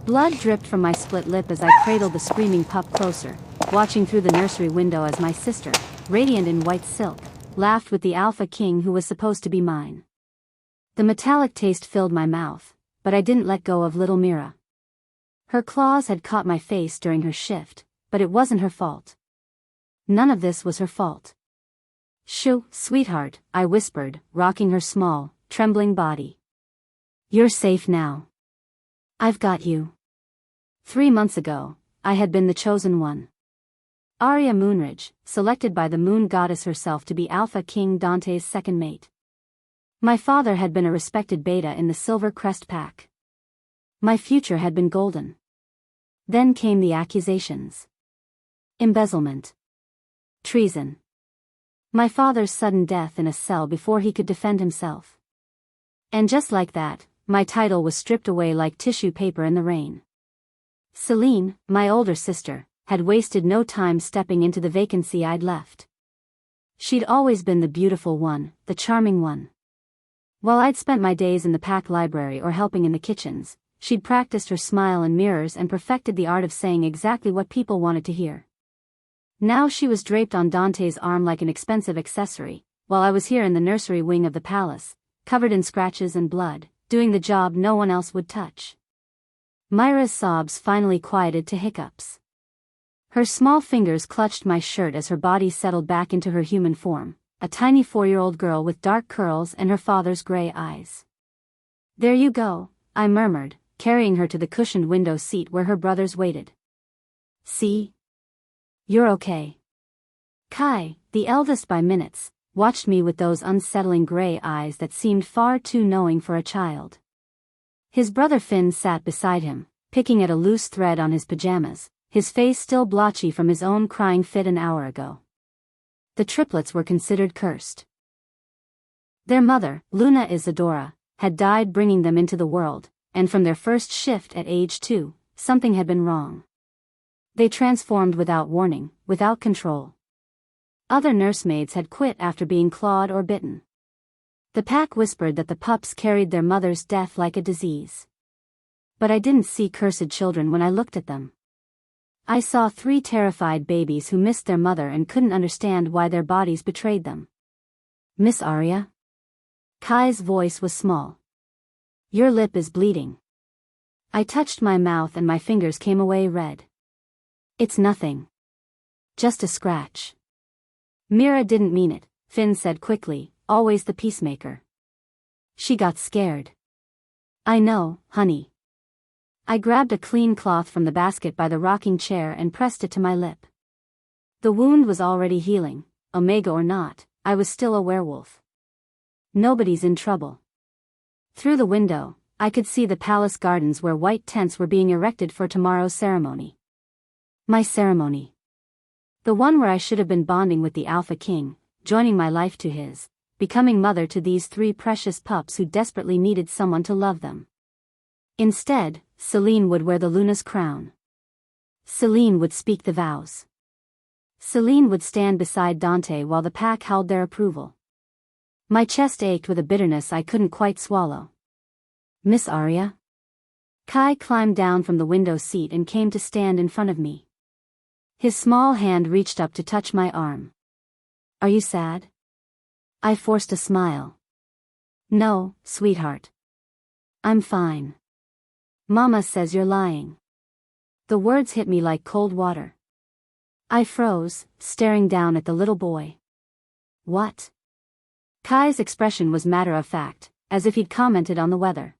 Blood dripped from my split lip as I cradled the screaming pup closer, watching through the nursery window as my sister, radiant in white silk, laughed with the alpha king who was supposed to be mine. The metallic taste filled my mouth, but I didn't let go of little Mira. Her claws had caught my face during her shift, but it wasn't her fault. None of this was her fault. "Shoo, sweetheart," I whispered, rocking her small, trembling body. "You're safe now. I've got you." 3 months ago, I had been the chosen one. Arya Moonridge, selected by the moon goddess herself to be Alpha King Dante's second mate. My father had been a respected beta in the Silver Crest Pack. My future had been golden. Then came the accusations. Embezzlement. Treason. My father's sudden death in a cell before he could defend himself. And just like that, my title was stripped away like tissue paper in the rain. Celine, my older sister, had wasted no time stepping into the vacancy I'd left. She'd always been the beautiful one, the charming one. While I'd spent my days in the pack library or helping in the kitchens, she'd practiced her smile in mirrors and perfected the art of saying exactly what people wanted to hear. Now she was draped on Dante's arm like an expensive accessory, while I was here in the nursery wing of the palace, covered in scratches and blood, doing the job no one else would touch. Myra's sobs finally quieted to hiccups. Her small fingers clutched my shirt as her body settled back into her human form, a tiny 4-year-old girl with dark curls and her father's gray eyes. "There you go," I murmured, carrying her to the cushioned window seat where her brothers waited. "See? You're okay." Kai, the eldest by minutes, watched me with those unsettling gray eyes that seemed far too knowing for a child. His brother Finn sat beside him, picking at a loose thread on his pajamas, his face still blotchy from his own crying fit an hour ago. The triplets were considered cursed. Their mother, Luna Isadora, had died bringing them into the world, and from their first shift at age 2, something had been wrong. They transformed without warning, without control. Other nursemaids had quit after being clawed or bitten. The pack whispered that the pups carried their mother's death like a disease. But I didn't see cursed children when I looked at them. I saw 3 terrified babies who missed their mother and couldn't understand why their bodies betrayed them. "Miss Arya?" Kai's voice was small. "Your lip is bleeding." I touched my mouth and my fingers came away red. "It's nothing. Just a scratch." "Mira didn't mean it," Finn said quickly, always the peacemaker. "She got scared." "I know, honey." I grabbed a clean cloth from the basket by the rocking chair and pressed it to my lip. The wound was already healing, Omega or not, I was still a werewolf. Nobody's in trouble. Through the window, I could see the palace gardens where white tents were being erected for tomorrow's ceremony. My ceremony. The one where I should have been bonding with the Alpha King, joining my life to his, becoming mother to these 3 precious pups who desperately needed someone to love them. Instead, Celine would wear the Luna's crown. Celine would speak the vows. Celine would stand beside Dante while the pack howled their approval. My chest ached with a bitterness I couldn't quite swallow. "Miss Arya?" Kai climbed down from the window seat and came to stand in front of me. His small hand reached up to touch my arm. "Are you sad?" I forced a smile. "No, sweetheart. I'm fine. Mama says you're lying." The words hit me like cold water. I froze, staring down at the little boy. "What?" Kai's expression was matter-of-fact, as if he'd commented on the weather.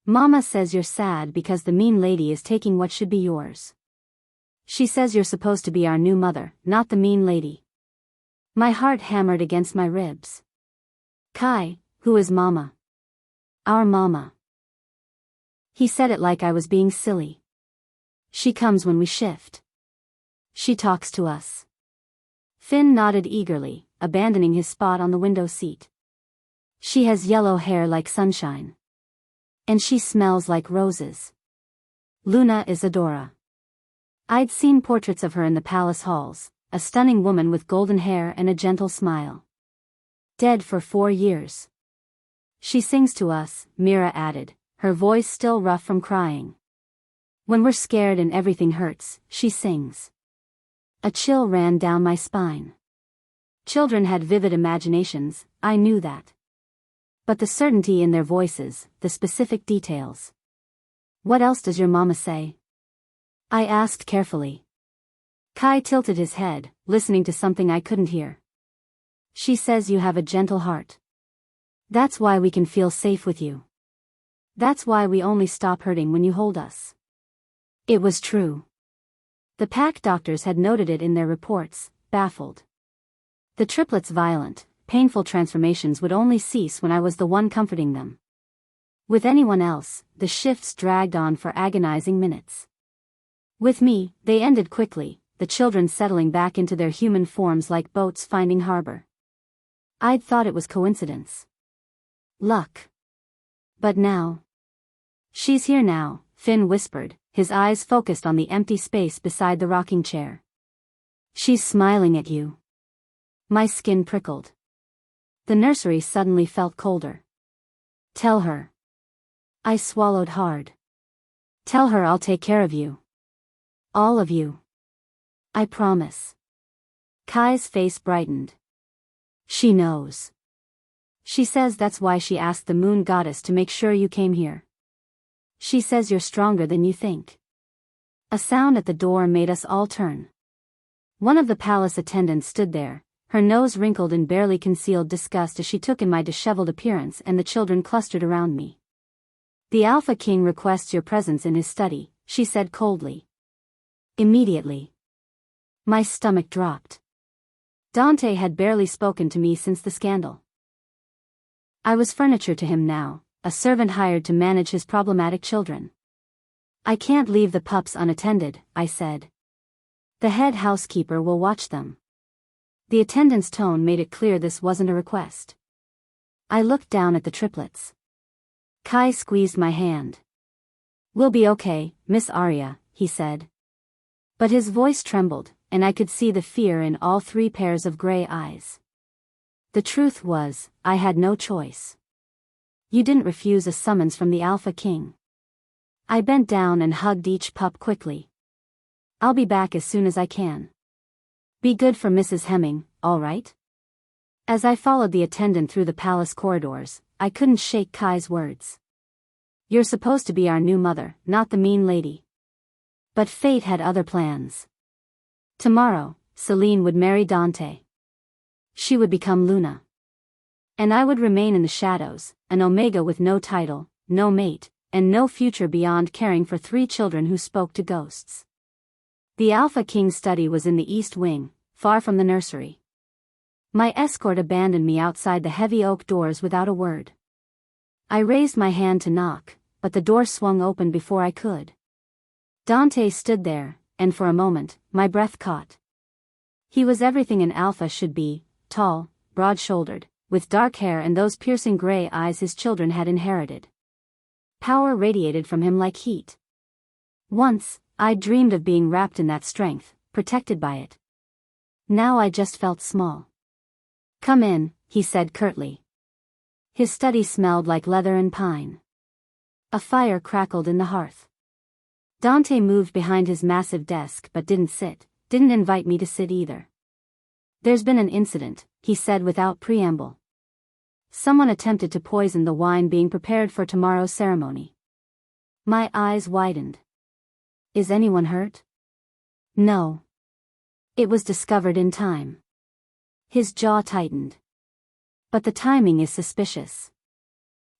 "Mama says you're sad because the mean lady is taking what should be yours. She says you're supposed to be our new mother, not the mean lady." My heart hammered against my ribs. "Kai, who is Mama?" "Our Mama." He said it like I was being silly. "She comes when we shift. She talks to us." Finn nodded eagerly, abandoning his spot on the window seat. "She has yellow hair like sunshine. And she smells like roses. Luna Isadora." I'd seen portraits of her in the palace halls, a stunning woman with golden hair and a gentle smile. "Dead for 4 years. She sings to us," Mira added, her voice still rough from crying. When we're scared and everything hurts, she sings. A chill ran down my spine. Children had vivid imaginations, I knew that. But the certainty in their voices, the specific details. What else does your mama say? I asked carefully. Kai tilted his head, listening to something I couldn't hear. She says you have a gentle heart. That's why we can feel safe with you. That's why we only stop hurting when you hold us. It was true. The pack doctors had noted it in their reports, baffled. The triplets' violent, painful transformations would only cease when I was the one comforting them. With anyone else, the shifts dragged on for agonizing minutes. With me, they ended quickly, the children settling back into their human forms like boats finding harbor. I'd thought it was coincidence. Luck. But now. She's here now, Finn whispered, his eyes focused on the empty space beside the rocking chair. She's smiling at you. My skin prickled. The nursery suddenly felt colder. Tell her. I swallowed hard. Tell her I'll take care of you. All of you. I promise. Kai's face brightened. She knows. She says that's why she asked the moon goddess to make sure you came here. She says you're stronger than you think. A sound at the door made us all turn. One of the palace attendants stood there, her nose wrinkled in barely concealed disgust as she took in my disheveled appearance, and the children clustered around me. The Alpha King requests your presence in his study, she said coldly. Immediately. My stomach dropped. Dante had barely spoken to me since the scandal. I was furniture to him now, a servant hired to manage his problematic children. I can't leave the pups unattended, I said. The head housekeeper will watch them. The attendant's tone made it clear this wasn't a request. I looked down at the triplets. Kai squeezed my hand. We'll be okay, Miss Arya, he said. But his voice trembled, and I could see the fear in all three pairs of gray eyes. The truth was, I had no choice. You didn't refuse a summons from the Alpha King. I bent down and hugged each pup quickly. I'll be back as soon as I can. Be good for Mrs. Hemming, all right? As I followed the attendant through the palace corridors, I couldn't shake Kai's words. You're supposed to be our new mother, not the mean lady. But fate had other plans. Tomorrow, Celine would marry Dante. She would become Luna. And I would remain in the shadows, an Omega with no title, no mate, and no future beyond caring for 3 children who spoke to ghosts. The Alpha King's study was in the east wing, far from the nursery. My escort abandoned me outside the heavy oak doors without a word. I raised my hand to knock, but the door swung open before I could. Dante stood there, and for a moment, my breath caught. He was everything an alpha should be, tall, broad-shouldered, with dark hair and those piercing gray eyes his children had inherited. Power radiated from him like heat. Once, I'd dreamed of being wrapped in that strength, protected by it. Now I just felt small. Come in, he said curtly. His study smelled like leather and pine. A fire crackled in the hearth. Dante moved behind his massive desk but didn't invite me to sit either. There's been an incident, he said without preamble. Someone attempted to poison the wine being prepared for tomorrow's ceremony. My eyes widened. Is anyone hurt? No. It was discovered in time. His jaw tightened. But the timing is suspicious.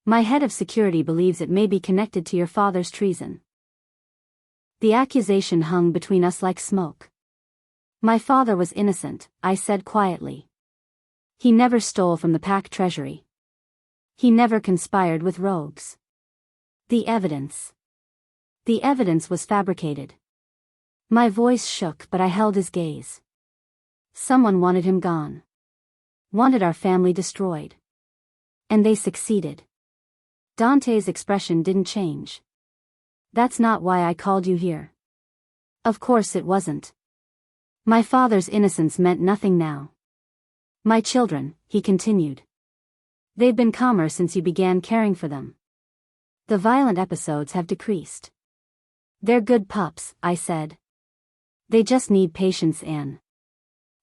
My head of security believes it may be connected to your father's treason. The accusation hung between us like smoke. My father was innocent, I said quietly. He never stole from the pack treasury. He never conspired with rogues. The evidence was fabricated. My voice shook, but I held his gaze. Someone wanted him gone. Wanted our family destroyed. And they succeeded. Dante's expression didn't change. That's not why I called you here. Of course it wasn't. My father's innocence meant nothing now. My children, he continued. They've been calmer since you began caring for them. The violent episodes have decreased. They're good pups, I said. They just need patience and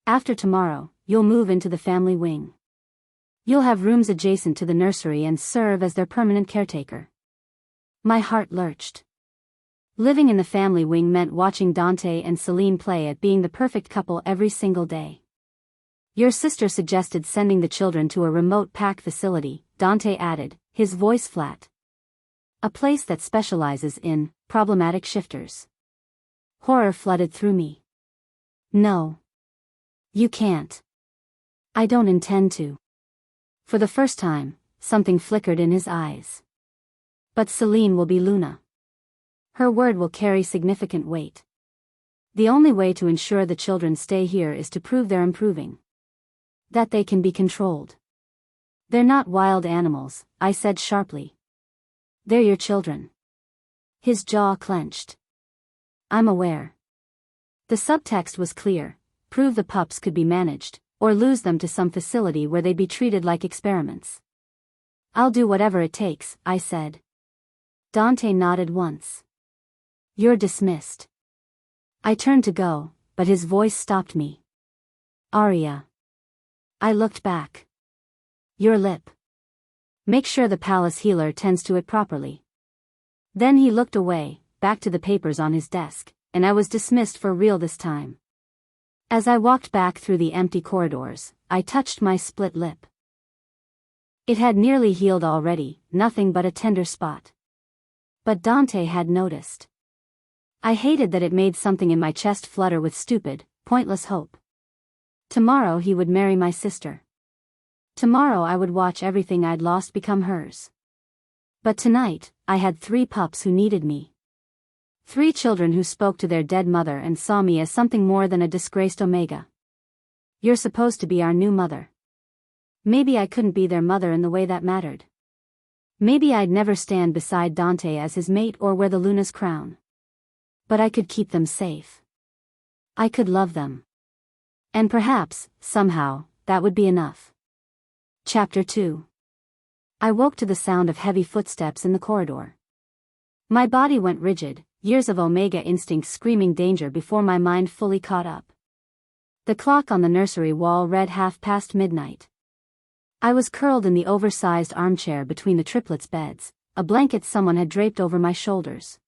after tomorrow, you'll move into the family wing. You'll have rooms adjacent to the nursery and serve as their permanent caretaker. My heart lurched. Living in the family wing meant watching Dante and Celine play at being the perfect couple every single day. Your sister suggested sending the children to a remote PAC facility, Dante added, his voice flat. A place that specializes in problematic shifters. Horror flooded through me. No. You can't. I don't intend to. For the first time, something flickered in his eyes. But Celine will be Luna. Her word will carry significant weight. The only way to ensure the children stay here is to prove they're improving. That they can be controlled. They're not wild animals, I said sharply. They're your children. His jaw clenched. I'm aware. The subtext was clear. Prove the pups could be managed, or lose them to some facility where they'd be treated like experiments. I'll do whatever it takes, I said. Dante nodded once. You're dismissed. I turned to go, but his voice stopped me. Aria. I looked back. Your lip. Make sure the palace healer tends to it properly. Then he looked away, back to the papers on his desk, and I was dismissed for real this time. As I walked back through the empty corridors, I touched my split lip. It had nearly healed already, nothing but a tender spot. But Dante had noticed. I hated that it made something in my chest flutter with stupid, pointless hope. Tomorrow he would marry my sister. Tomorrow I would watch everything I'd lost become hers. But tonight, I had 3 pups who needed me. 3 children who spoke to their dead mother and saw me as something more than a disgraced Omega. You're supposed to be our new mother. Maybe I couldn't be their mother in the way that mattered. Maybe I'd never stand beside Dante as his mate or wear the Luna's crown. But I could keep them safe. I could love them. And perhaps, somehow, that would be enough. Chapter 2. I woke to the sound of heavy footsteps in the corridor. My body went rigid, years of Omega instinct screaming danger before my mind fully caught up. The clock on the nursery wall read midnight. I was curled in the oversized armchair between the triplets' beds, a blanket someone had draped over my shoulders.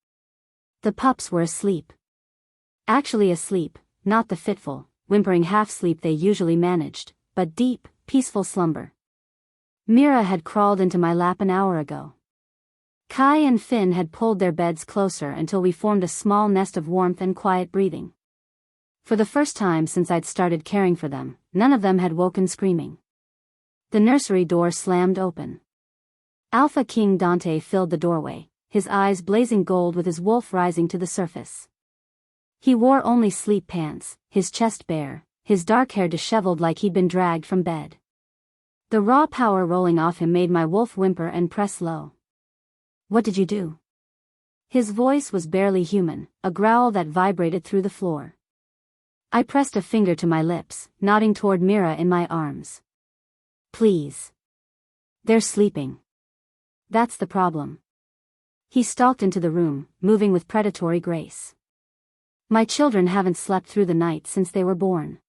The pups were asleep. Actually asleep, not the fitful, whimpering half-sleep they usually managed, but deep, peaceful slumber. Mira had crawled into my lap an hour ago. Kai and Finn had pulled their beds closer until we formed a small nest of warmth and quiet breathing. For the first time since I'd started caring for them, none of them had woken screaming. The nursery door slammed open. Alpha King Dante filled the doorway, his eyes blazing gold with his wolf rising to the surface. He wore only sleep pants, his chest bare, his dark hair disheveled like he'd been dragged from bed. The raw power rolling off him made my wolf whimper and press low. What did you do? His voice was barely human, a growl that vibrated through the floor. I pressed a finger to my lips, nodding toward Mira in my arms. Please. They're sleeping. That's the problem. He stalked into the room, moving with predatory grace. My children haven't slept through the night since they were born.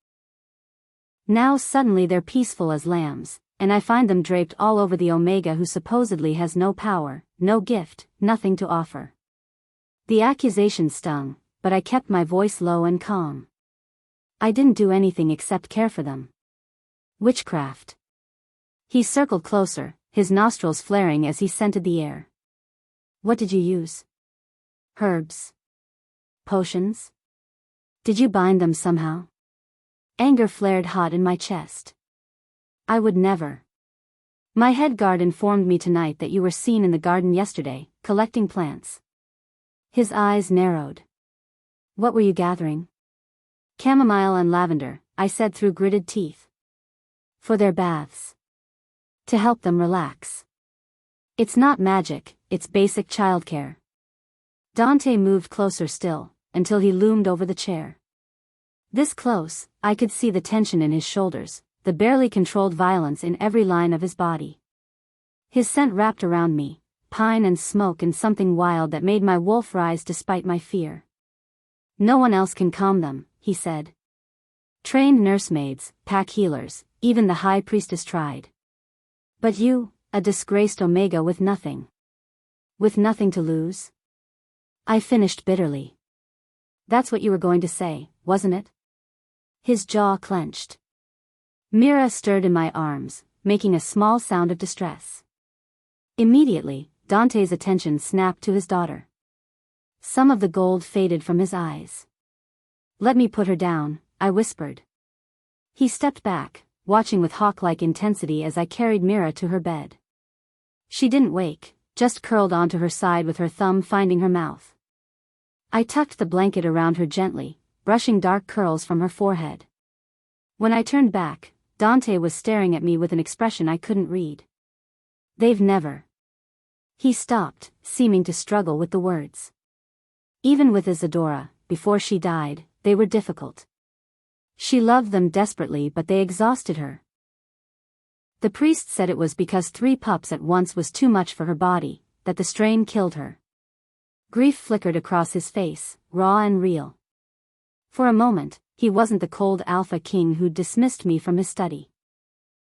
Now suddenly they're peaceful as lambs, and I find them draped all over the Omega who supposedly has no power, no gift, nothing to offer. The accusation stung, but I kept my voice low and calm. I didn't do anything except care for them. Witchcraft. He circled closer, his nostrils flaring as he scented the air. What did you use? Herbs. Potions? Did you bind them somehow? Anger flared hot in my chest. I would never. My head guard informed me tonight that you were seen in the garden yesterday, collecting plants. His eyes narrowed. What were you gathering? Chamomile and lavender, I said through gritted teeth. For their baths. To help them relax. It's not magic, it's basic childcare. Dante moved closer still, until he loomed over the chair. This close, I could see the tension in his shoulders, the barely controlled violence in every line of his body. His scent wrapped around me, pine and smoke and something wild that made my wolf rise despite my fear. No one else can calm them, he said. Trained nursemaids, pack healers, even the high priestess tried. But you, a disgraced Omega with nothing. With nothing to lose? I finished bitterly. That's what you were going to say, wasn't it? His jaw clenched. Mira stirred in my arms, making a small sound of distress. Immediately, Dante's attention snapped to his daughter. Some of the gold faded from his eyes. Let me put her down, I whispered. He stepped back, watching with hawk-like intensity as I carried Mira to her bed. She didn't wake, just curled onto her side with her thumb finding her mouth. I tucked the blanket around her gently, brushing dark curls from her forehead. When I turned back, Dante was staring at me with an expression I couldn't read. They've never. He stopped, seeming to struggle with the words. Even with Isadora, before she died, they were difficult. She loved them desperately, but they exhausted her. The priest said it was because 3 pups at once was too much for her body, that the strain killed her. Grief flickered across his face, raw and real. For a moment, he wasn't the cold alpha king who'd dismissed me from his study.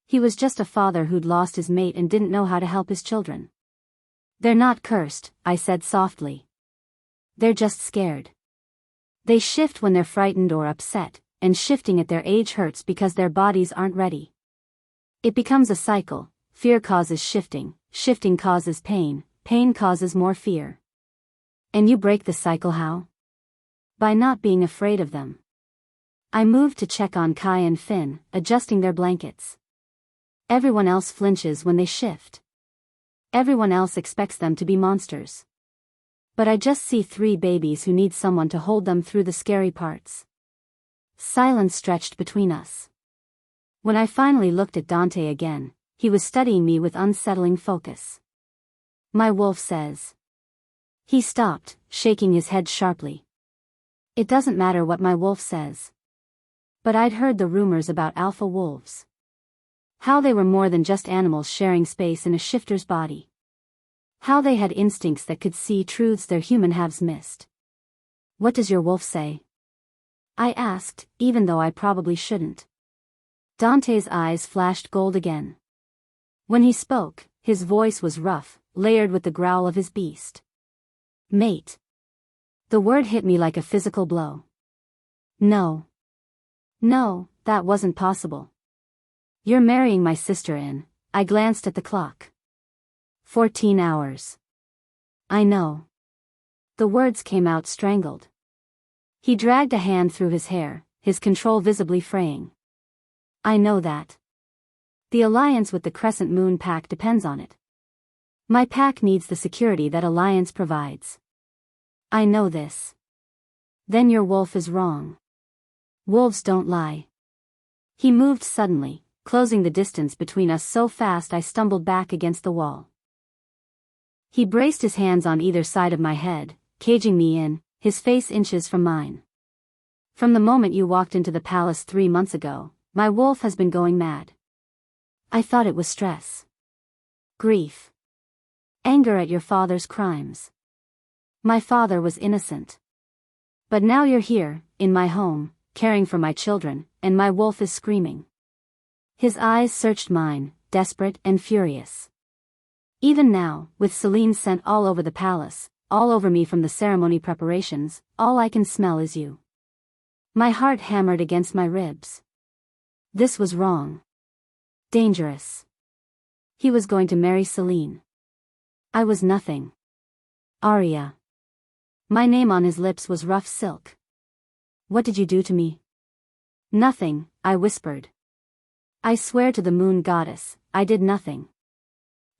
He was just a father who'd lost his mate and didn't know how to help his children. They're not cursed, I said softly. They're just scared. They shift when they're frightened or upset, and shifting at their age hurts because their bodies aren't ready. It becomes a cycle. Fear causes shifting, shifting causes pain, pain causes more fear. And you break the cycle how? By not being afraid of them. I moved to check on Kai and Finn, adjusting their blankets. Everyone else flinches when they shift. Everyone else expects them to be monsters. But I just see 3 babies who need someone to hold them through the scary parts. Silence stretched between us. When I finally looked at Dante again, he was studying me with unsettling focus. My wolf says. He stopped, shaking his head sharply. It doesn't matter what my wolf says. But I'd heard the rumors about alpha wolves. How they were more than just animals sharing space in a shifter's body. How they had instincts that could see truths their human halves missed. What does your wolf say? I asked, even though I probably shouldn't. Dante's eyes flashed gold again. When he spoke, his voice was rough, layered with the growl of his beast. Mate. The word hit me like a physical blow. No. No, that wasn't possible. You're marrying my sister in. I glanced at the clock. 14 hours. I know. The words came out strangled. He dragged a hand through his hair, his control visibly fraying. I know that. The alliance with the Crescent Moon Pack depends on it. My pack needs the security that alliance provides. I know this. Then your wolf is wrong. Wolves don't lie. He moved suddenly, closing the distance between us so fast I stumbled back against the wall. He braced his hands on either side of my head, caging me in, his face inches from mine. From the moment you walked into the palace 3 months ago, my wolf has been going mad. I thought it was stress. Grief. Anger at your father's crimes. My father was innocent. But now you're here, in my home, caring for my children, and my wolf is screaming. His eyes searched mine, desperate and furious. Even now, with Celine's scent all over the palace, all over me from the ceremony preparations, all I can smell is you. My heart hammered against my ribs. This was wrong. Dangerous. He was going to marry Celine. I was nothing. Arya. My name on his lips was rough silk. What did you do to me? Nothing, I whispered. I swear to the moon goddess, I did nothing.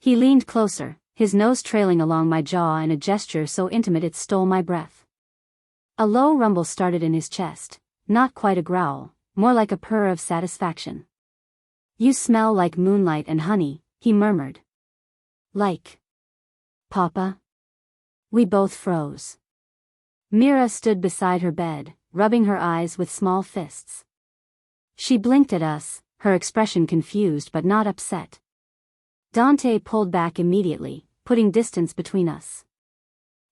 He leaned closer, his nose trailing along my jaw in a gesture so intimate it stole my breath. A low rumble started in his chest, not quite a growl, more like a purr of satisfaction. You smell like moonlight and honey, he murmured. Like Papa? We both froze. Mira stood beside her bed, rubbing her eyes with small fists. She blinked at us, her expression confused but not upset. Dante pulled back immediately, putting distance between us.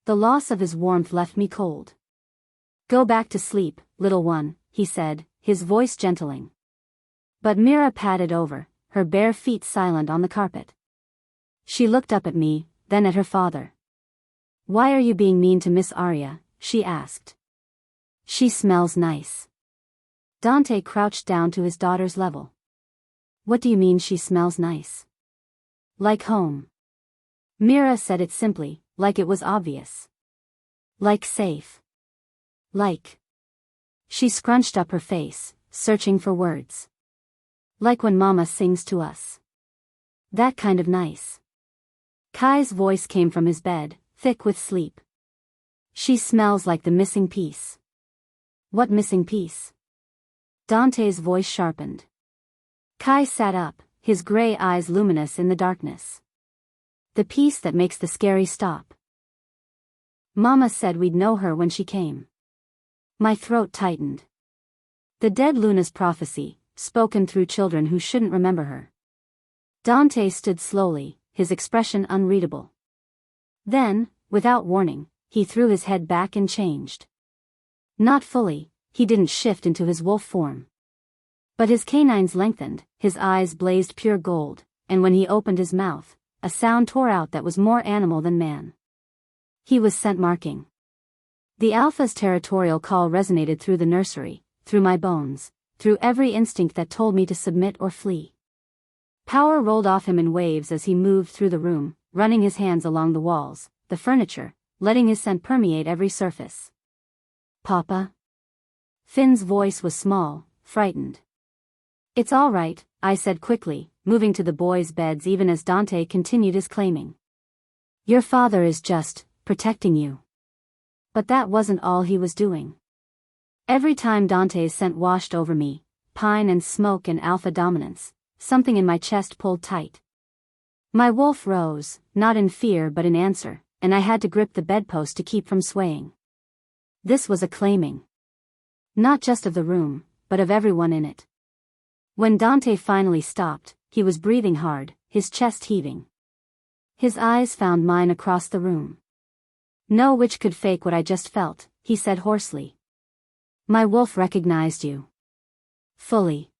The loss of his warmth left me cold. "Go back to sleep, little one," he said, his voice gentling. But Mira padded over, her bare feet silent on the carpet. She looked up at me, then at her father. "Why are you being mean to Miss Arya?" she asked. "She smells nice." Dante crouched down to his daughter's level. "What do you mean she smells nice?" "Like home." Mira said it simply, like it was obvious. "Like safe. Like." She scrunched up her face, searching for words. "Like when Mama sings to us. That kind of nice." Kai's voice came from his bed, thick with sleep. "She smells like the missing piece." "What missing piece?" Dante's voice sharpened. Kai sat up, his gray eyes luminous in the darkness. "The piece that makes the scary stop. Mama said we'd know her when she came." My throat tightened. The dead Luna's prophecy, spoken through children who shouldn't remember her. Dante stood slowly, his expression unreadable. Then, without warning, he threw his head back and changed. Not fully, he didn't shift into his wolf form. But his canines lengthened, his eyes blazed pure gold, and when he opened his mouth, a sound tore out that was more animal than man. He was scent marking. The alpha's territorial call resonated through the nursery, through my bones, through every instinct that told me to submit or flee. Power rolled off him in waves as he moved through the room, running his hands along the walls, the furniture, letting his scent permeate every surface. "Papa?" Finn's voice was small, frightened. "It's all right," I said quickly, moving to the boys' beds even as Dante continued his claiming. "Your father is just protecting you." But that wasn't all he was doing. Every time Dante's scent washed over me, pine and smoke and alpha dominance, something in my chest pulled tight. My wolf rose, not in fear but in answer, and I had to grip the bedpost to keep from swaying. This was a claiming. Not just of the room, but of everyone in it. When Dante finally stopped, he was breathing hard, his chest heaving. His eyes found mine across the room. "No witch could fake what I just felt," he said hoarsely. "My wolf recognized you. Fully.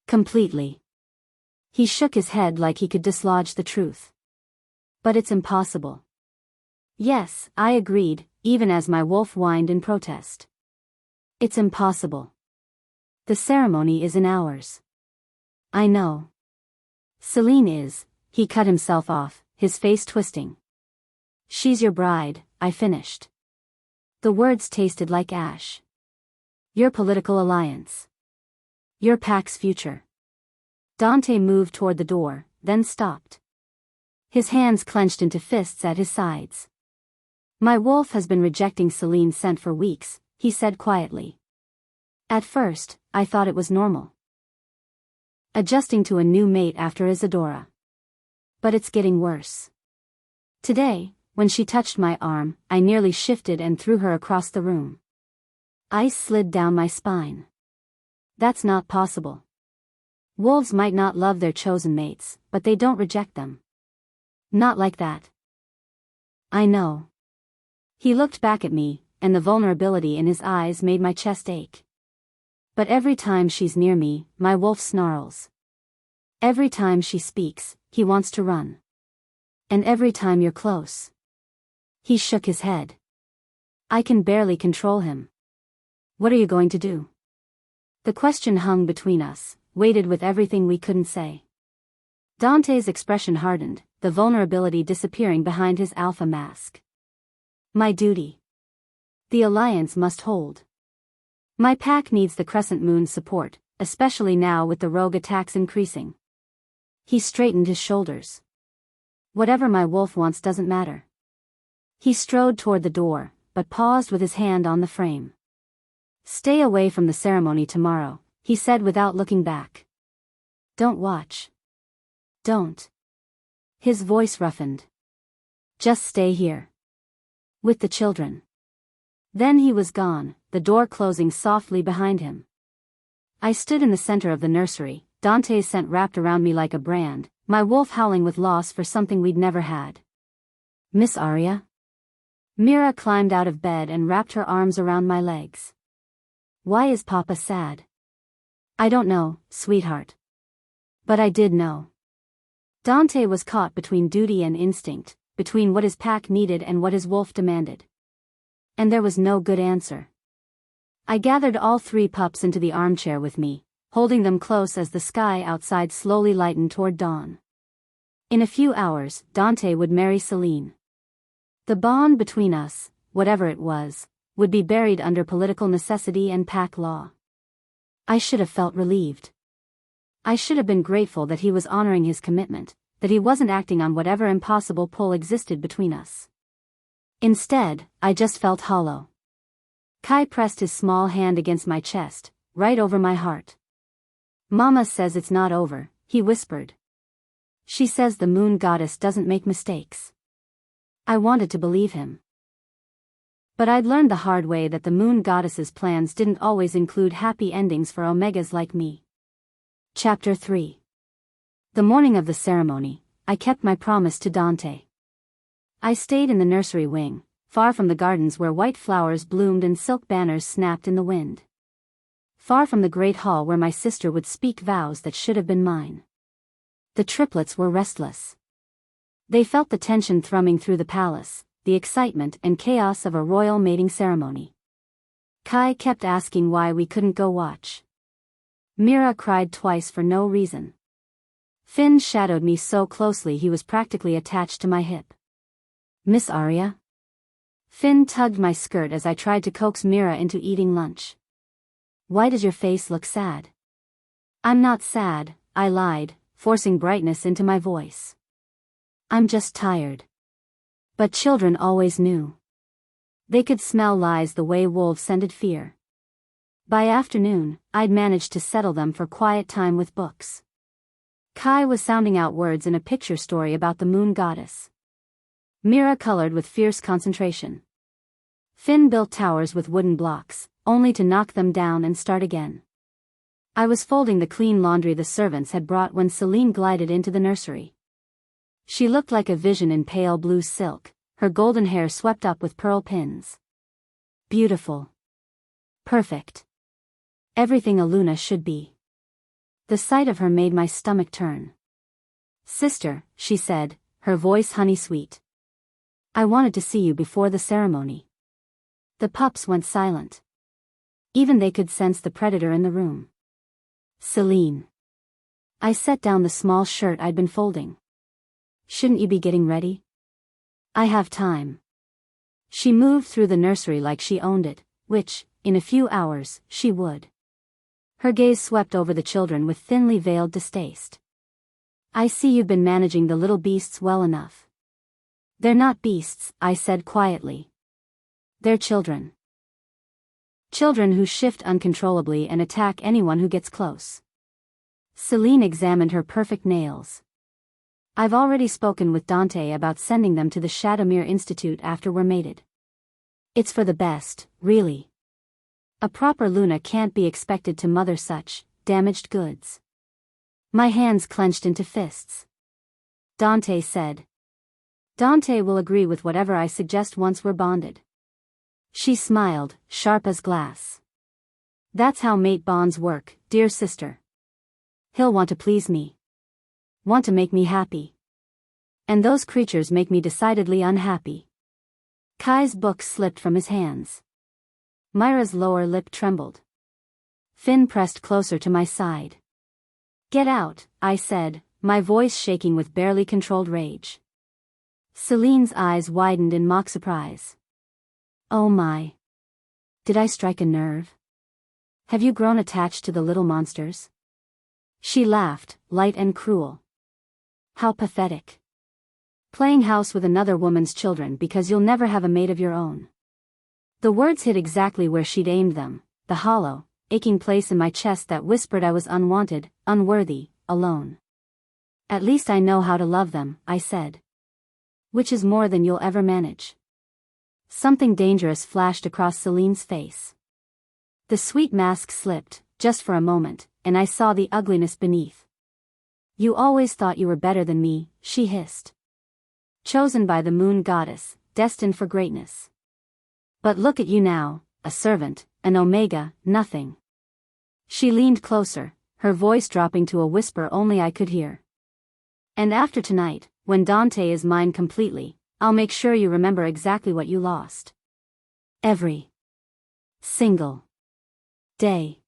Completely." He shook his head like he could dislodge the truth. "But it's impossible." "Yes," I agreed, even as my wolf whined in protest. "It's impossible. The ceremony is in hours." "I know. Celine is," he cut himself off, his face twisting. "She's your bride," I finished. The words tasted like ash. "Your political alliance. Your pack's future." Dante moved toward the door, then stopped. His hands clenched into fists at his sides. "My wolf has been rejecting Celine's scent for weeks," he said quietly. "At first, I thought it was normal. Adjusting to a new mate after Isadora. But it's getting worse. Today, when she touched my arm, I nearly shifted and threw her across the room. Ice slid down my spine. That's not possible. Wolves might not love their chosen mates, but they don't reject them. Not like that." "I know." He looked back at me, and the vulnerability in his eyes made my chest ache. "But every time she's near me, my wolf snarls. Every time she speaks, he wants to run. And every time you're close." He shook his head. "I can barely control him." "What are you going to do?" The question hung between us, weighted with everything we couldn't say. Dante's expression hardened, the vulnerability disappearing behind his alpha mask. "My duty. The alliance must hold. My pack needs the crescent moon's support, especially now with the rogue attacks increasing." He straightened his shoulders. "Whatever my wolf wants doesn't matter." He strode toward the door, but paused with his hand on the frame. "Stay away from the ceremony tomorrow," he said without looking back. "Don't watch. Don't." His voice roughened. "Just stay here. With the children." Then he was gone, the door closing softly behind him. I stood in the center of the nursery, Dante's scent wrapped around me like a brand, my wolf howling with loss for something we'd never had. Miss Arya? Mira climbed out of bed and wrapped her arms around my legs. Why is Papa sad? I don't know, sweetheart. But I did know. Dante was caught between duty and instinct, between what his pack needed and what his wolf demanded. And there was no good answer. I gathered all 3 pups into the armchair with me, holding them close as the sky outside slowly lightened toward dawn. In a few hours, Dante would marry Celine. The bond between us, whatever it was, would be buried under political necessity and pack law. I should have felt relieved. I should have been grateful that he was honoring his commitment, that he wasn't acting on whatever impossible pull existed between us. Instead, I just felt hollow. Kai pressed his small hand against my chest, right over my heart. Mama says it's not over, he whispered. She says the moon goddess doesn't make mistakes. I wanted to believe him. But I'd learned the hard way that the moon goddess's plans didn't always include happy endings for omegas like me. Chapter 3. The morning of the ceremony, I kept my promise to Dante. I stayed in the nursery wing, far from the gardens where white flowers bloomed and silk banners snapped in the wind. Far from the great hall where my sister would speak vows that should have been mine. The triplets were restless. They felt the tension thrumming through the palace, the excitement and chaos of a royal mating ceremony. Kai kept asking why we couldn't go watch. Mira cried twice for no reason. Finn shadowed me so closely he was practically attached to my hip. Miss Arya? Finn tugged my skirt as I tried to coax Mira into eating lunch. Why does your face look sad? I'm not sad, I lied, forcing brightness into my voice. I'm just tired. But children always knew. They could smell lies the way wolves scented fear. By afternoon, I'd managed to settle them for quiet time with books. Kai was sounding out words in a picture story about the moon goddess. Mira colored with fierce concentration. Finn built towers with wooden blocks, only to knock them down and start again. I was folding the clean laundry the servants had brought when Celine glided into the nursery. She looked like a vision in pale blue silk, her golden hair swept up with pearl pins. Beautiful. Perfect. Everything a Luna should be. The sight of her made my stomach turn. Sister, she said, her voice honey-sweet. I wanted to see you before the ceremony. The pups went silent. Even they could sense the predator in the room. Celine. I set down the small shirt I'd been folding. Shouldn't you be getting ready? I have time. She moved through the nursery like she owned it, which, in a few hours, she would. Her gaze swept over the children with thinly veiled distaste. I see you've been managing the little beasts well enough. They're not beasts, I said quietly. They're children. Children who shift uncontrollably and attack anyone who gets close. Celine examined her perfect nails. I've already spoken with Dante about sending them to the Shadowmere Institute after we're mated. It's for the best, really. A proper Luna can't be expected to mother such damaged goods. My hands clenched into fists. Dante said. Dante will agree with whatever I suggest once we're bonded. She smiled, sharp as glass. That's how mate bonds work, dear sister. He'll want to please me. Want to make me happy. And those creatures make me decidedly unhappy. Kai's book slipped from his hands. Myra's lower lip trembled. Finn pressed closer to my side. Get out, I said, my voice shaking with barely controlled rage. Celine's eyes widened in mock surprise. Oh my. Did I strike a nerve? Have you grown attached to the little monsters? She laughed, light and cruel. How pathetic. Playing house with another woman's children because you'll never have a mate of your own. The words hit exactly where she'd aimed them, the hollow, aching place in my chest that whispered I was unwanted, unworthy, alone. At least I know how to love them, I said. Which is more than you'll ever manage. Something dangerous flashed across Celine's face. The sweet mask slipped, just for a moment, and I saw the ugliness beneath. You always thought you were better than me, she hissed. Chosen by the moon goddess, destined for greatness. But look at you now, a servant, an omega, nothing. She leaned closer, her voice dropping to a whisper only I could hear. And after tonight, when Dante is mine completely, I'll make sure you remember exactly what you lost. Every single day.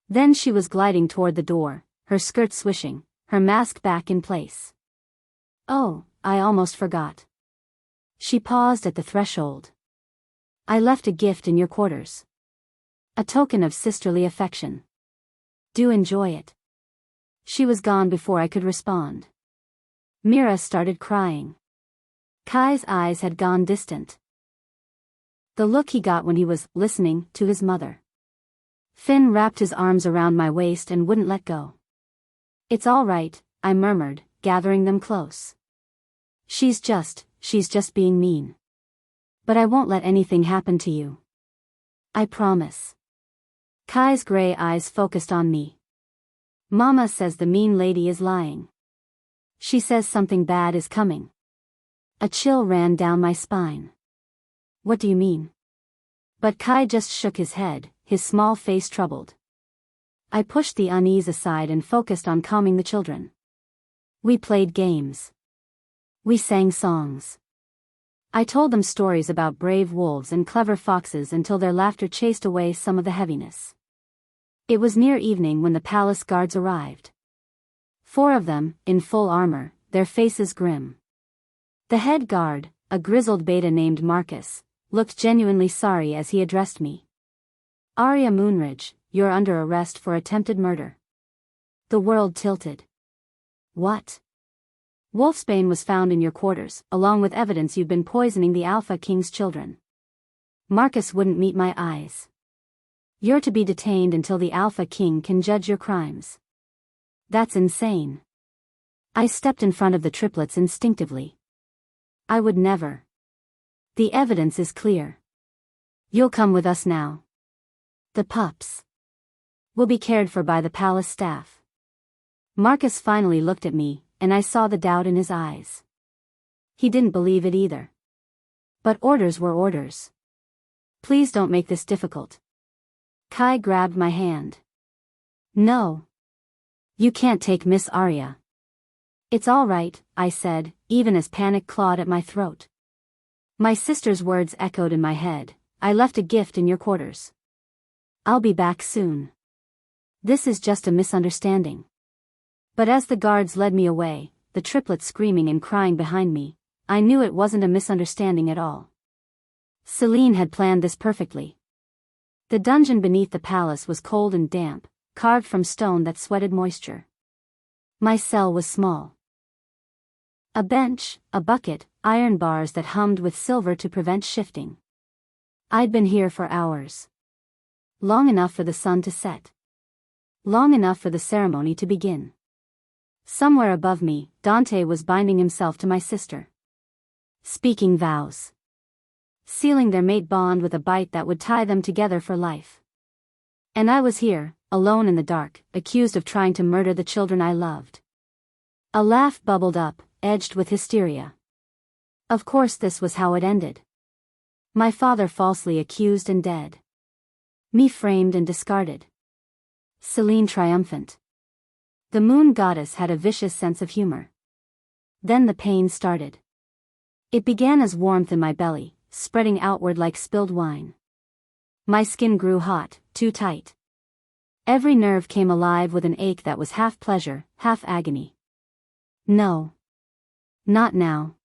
Then she was gliding toward the door, her skirt swishing, her mask back in place. Oh, I almost forgot. She paused at the threshold. I left a gift in your quarters. A token of sisterly affection. Do enjoy it. She was gone before I could respond. Mira started crying. Kai's eyes had gone distant. The look he got when he was listening to his mother. Finn wrapped his arms around my waist and wouldn't let go. It's all right, I murmured, gathering them close. She's just being mean. But I won't let anything happen to you. I promise. Kai's gray eyes focused on me. Mama says the mean lady is lying. She says something bad is coming. A chill ran down my spine. What do you mean? But Kai just shook his head, his small face troubled. I pushed the unease aside and focused on calming the children. We played games. We sang songs. I told them stories about brave wolves and clever foxes until their laughter chased away some of the heaviness. It was near evening when the palace guards arrived. 4 of them, in full armor, their faces grim. The head guard, a grizzled beta named Marcus, looked genuinely sorry as he addressed me. Arya Moonridge, you're under arrest for attempted murder. The world tilted. What? Wolfsbane was found in your quarters, along with evidence you've been poisoning the Alpha King's children. Marcus wouldn't meet my eyes. You're to be detained until the Alpha King can judge your crimes. That's insane. I stepped in front of the triplets instinctively. I would never. The evidence is clear. You'll come with us now. The pups will be cared for by the palace staff. Marcus finally looked at me, and I saw the doubt in his eyes. He didn't believe it either. But orders were orders. Please don't make this difficult. Kai grabbed my hand. No. You can't take Miss Arya. It's all right, I said, even as panic clawed at my throat. My sister's words echoed in my head. I left a gift in your quarters. I'll be back soon. This is just a misunderstanding. But as the guards led me away, the triplets screaming and crying behind me, I knew it wasn't a misunderstanding at all. Celine had planned this perfectly. The dungeon beneath the palace was cold and damp, carved from stone that sweated moisture. My cell was small. A bench, a bucket, iron bars that hummed with silver to prevent shifting. I'd been here for hours. Long enough for the sun to set. Long enough for the ceremony to begin. Somewhere above me, Dante was binding himself to my sister. Speaking vows. Sealing their mate bond with a bite that would tie them together for life. And I was here, alone in the dark, accused of trying to murder the children I loved. A laugh bubbled up, edged with hysteria. Of course this was how it ended. My father falsely accused and dead. Me framed and discarded. Celine triumphant. The moon goddess had a vicious sense of humor. Then the pain started. It began as warmth in my belly, spreading outward like spilled wine. My skin grew hot, too tight. Every nerve came alive with an ache that was half pleasure, half agony. No. Not now.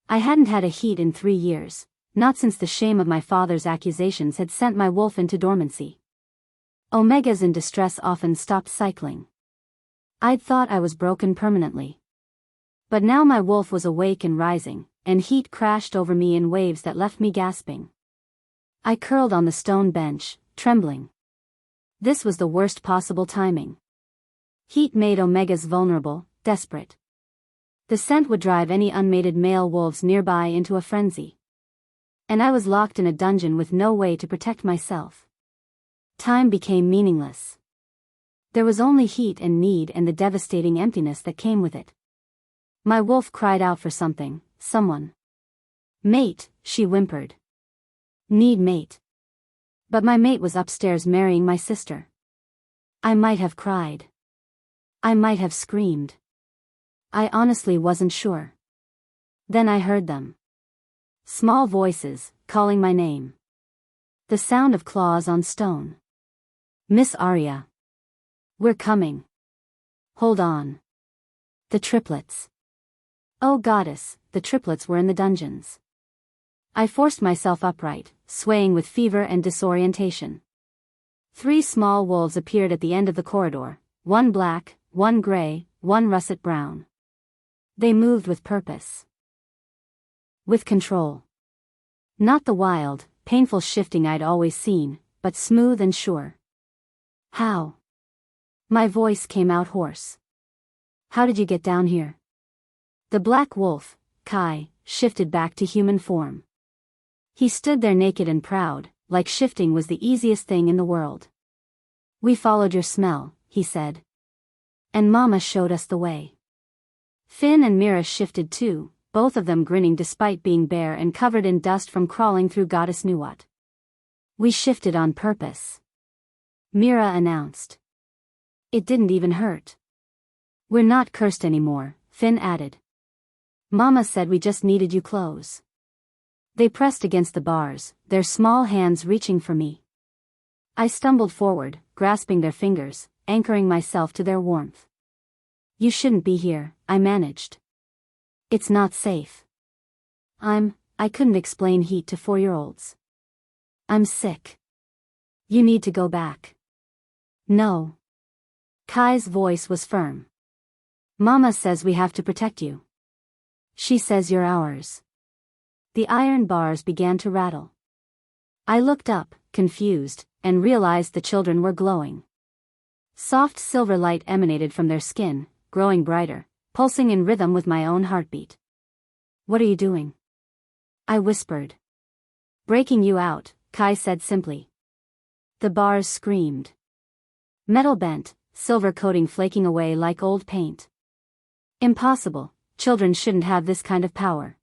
I hadn't had a heat in 3 years, not since the shame of my father's accusations had sent my wolf into dormancy. Omegas in distress often stopped cycling. I'd thought I was broken permanently. But now my wolf was awake and rising, and heat crashed over me in waves that left me gasping. I curled on the stone bench, trembling. This was the worst possible timing. Heat made Omegas vulnerable, desperate. The scent would drive any unmated male wolves nearby into a frenzy. And I was locked in a dungeon with no way to protect myself. Time became meaningless. There was only heat and need and the devastating emptiness that came with it. My wolf cried out for something, someone. Mate, she whimpered. Need mate. But my mate was upstairs marrying my sister. I might have cried. I might have screamed. I honestly wasn't sure. Then I heard them. Small voices, calling my name. The sound of claws on stone. Miss Arya. We're coming. Hold on. The triplets. Oh goddess, the triplets were in the dungeons. I forced myself upright, swaying with fever and disorientation. 3 small wolves appeared at the end of the corridor, one black, one gray, one russet brown. They moved with purpose. With control. Not the wild, painful shifting I'd always seen, but smooth and sure. How? My voice came out hoarse. How did you get down here? The black wolf, Kai, shifted back to human form. He stood there naked and proud, like shifting was the easiest thing in the world. We followed your smell, he said. And Mama showed us the way. Finn and Mira shifted too, both of them grinning despite being bare and covered in dust from crawling through goddess knew what. We shifted on purpose. Mira announced. It didn't even hurt. We're not cursed anymore, Finn added. Mama said we just needed you close. They pressed against the bars, their small hands reaching for me. I stumbled forward, grasping their fingers, anchoring myself to their warmth. You shouldn't be here, I managed. It's not safe. I couldn't explain heat to 4-year-olds. I'm sick. You need to go back. No. Kai's voice was firm. Mama says we have to protect you. She says you're ours. The iron bars began to rattle. I looked up, confused, and realized the children were glowing. Soft silver light emanated from their skin, growing brighter, pulsing in rhythm with my own heartbeat. What are you doing? I whispered. Breaking you out, Kai said simply. The bars screamed. Metal bent, silver coating flaking away like old paint. Impossible, children shouldn't have this kind of power.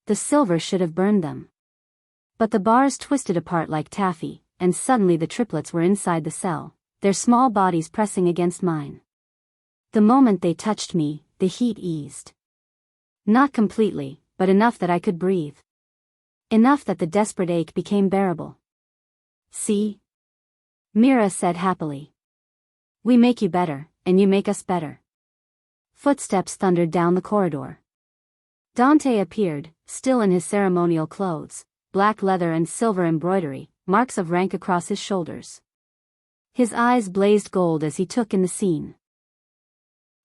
The silver should have burned them. But the bars twisted apart like taffy, and suddenly the triplets were inside the cell, their small bodies pressing against mine. The moment they touched me, the heat eased. Not completely, but enough that I could breathe. Enough that the desperate ache became bearable. See? Mira said happily. We make you better, and you make us better. Footsteps thundered down the corridor. Dante appeared, still in his ceremonial clothes, black leather and silver embroidery, marks of rank across his shoulders. His eyes blazed gold as he took in the scene.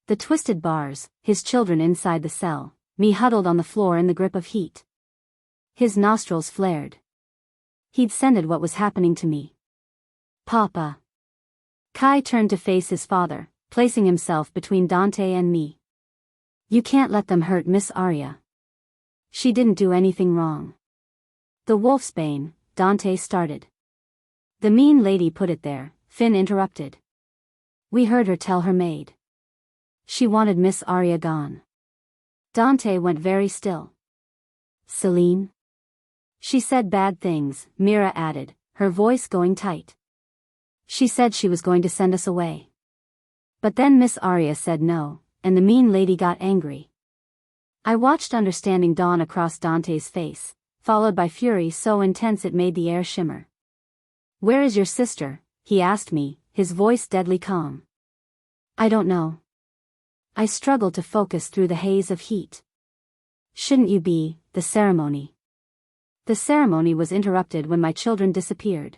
The twisted bars, his children inside the cell, me huddled on the floor in the grip of heat. His nostrils flared. He'd scented what was happening to me. Papa. Kai turned to face his father, placing himself between Dante and me. You can't let them hurt Miss Arya. She didn't do anything wrong. The wolfsbane, Dante started. The mean lady put it there, Finn interrupted. We heard her tell her maid. She wanted Miss Arya gone. Dante went very still. Celine? She said bad things, Mira added, her voice going tight. She said she was going to send us away. But then Miss Arya said no, and the mean lady got angry. I watched understanding dawn across Dante's face, followed by fury so intense it made the air shimmer. Where is your sister? He asked me, his voice deadly calm. I don't know. I struggled to focus through the haze of heat. Shouldn't you be, the ceremony? The ceremony was interrupted when my children disappeared.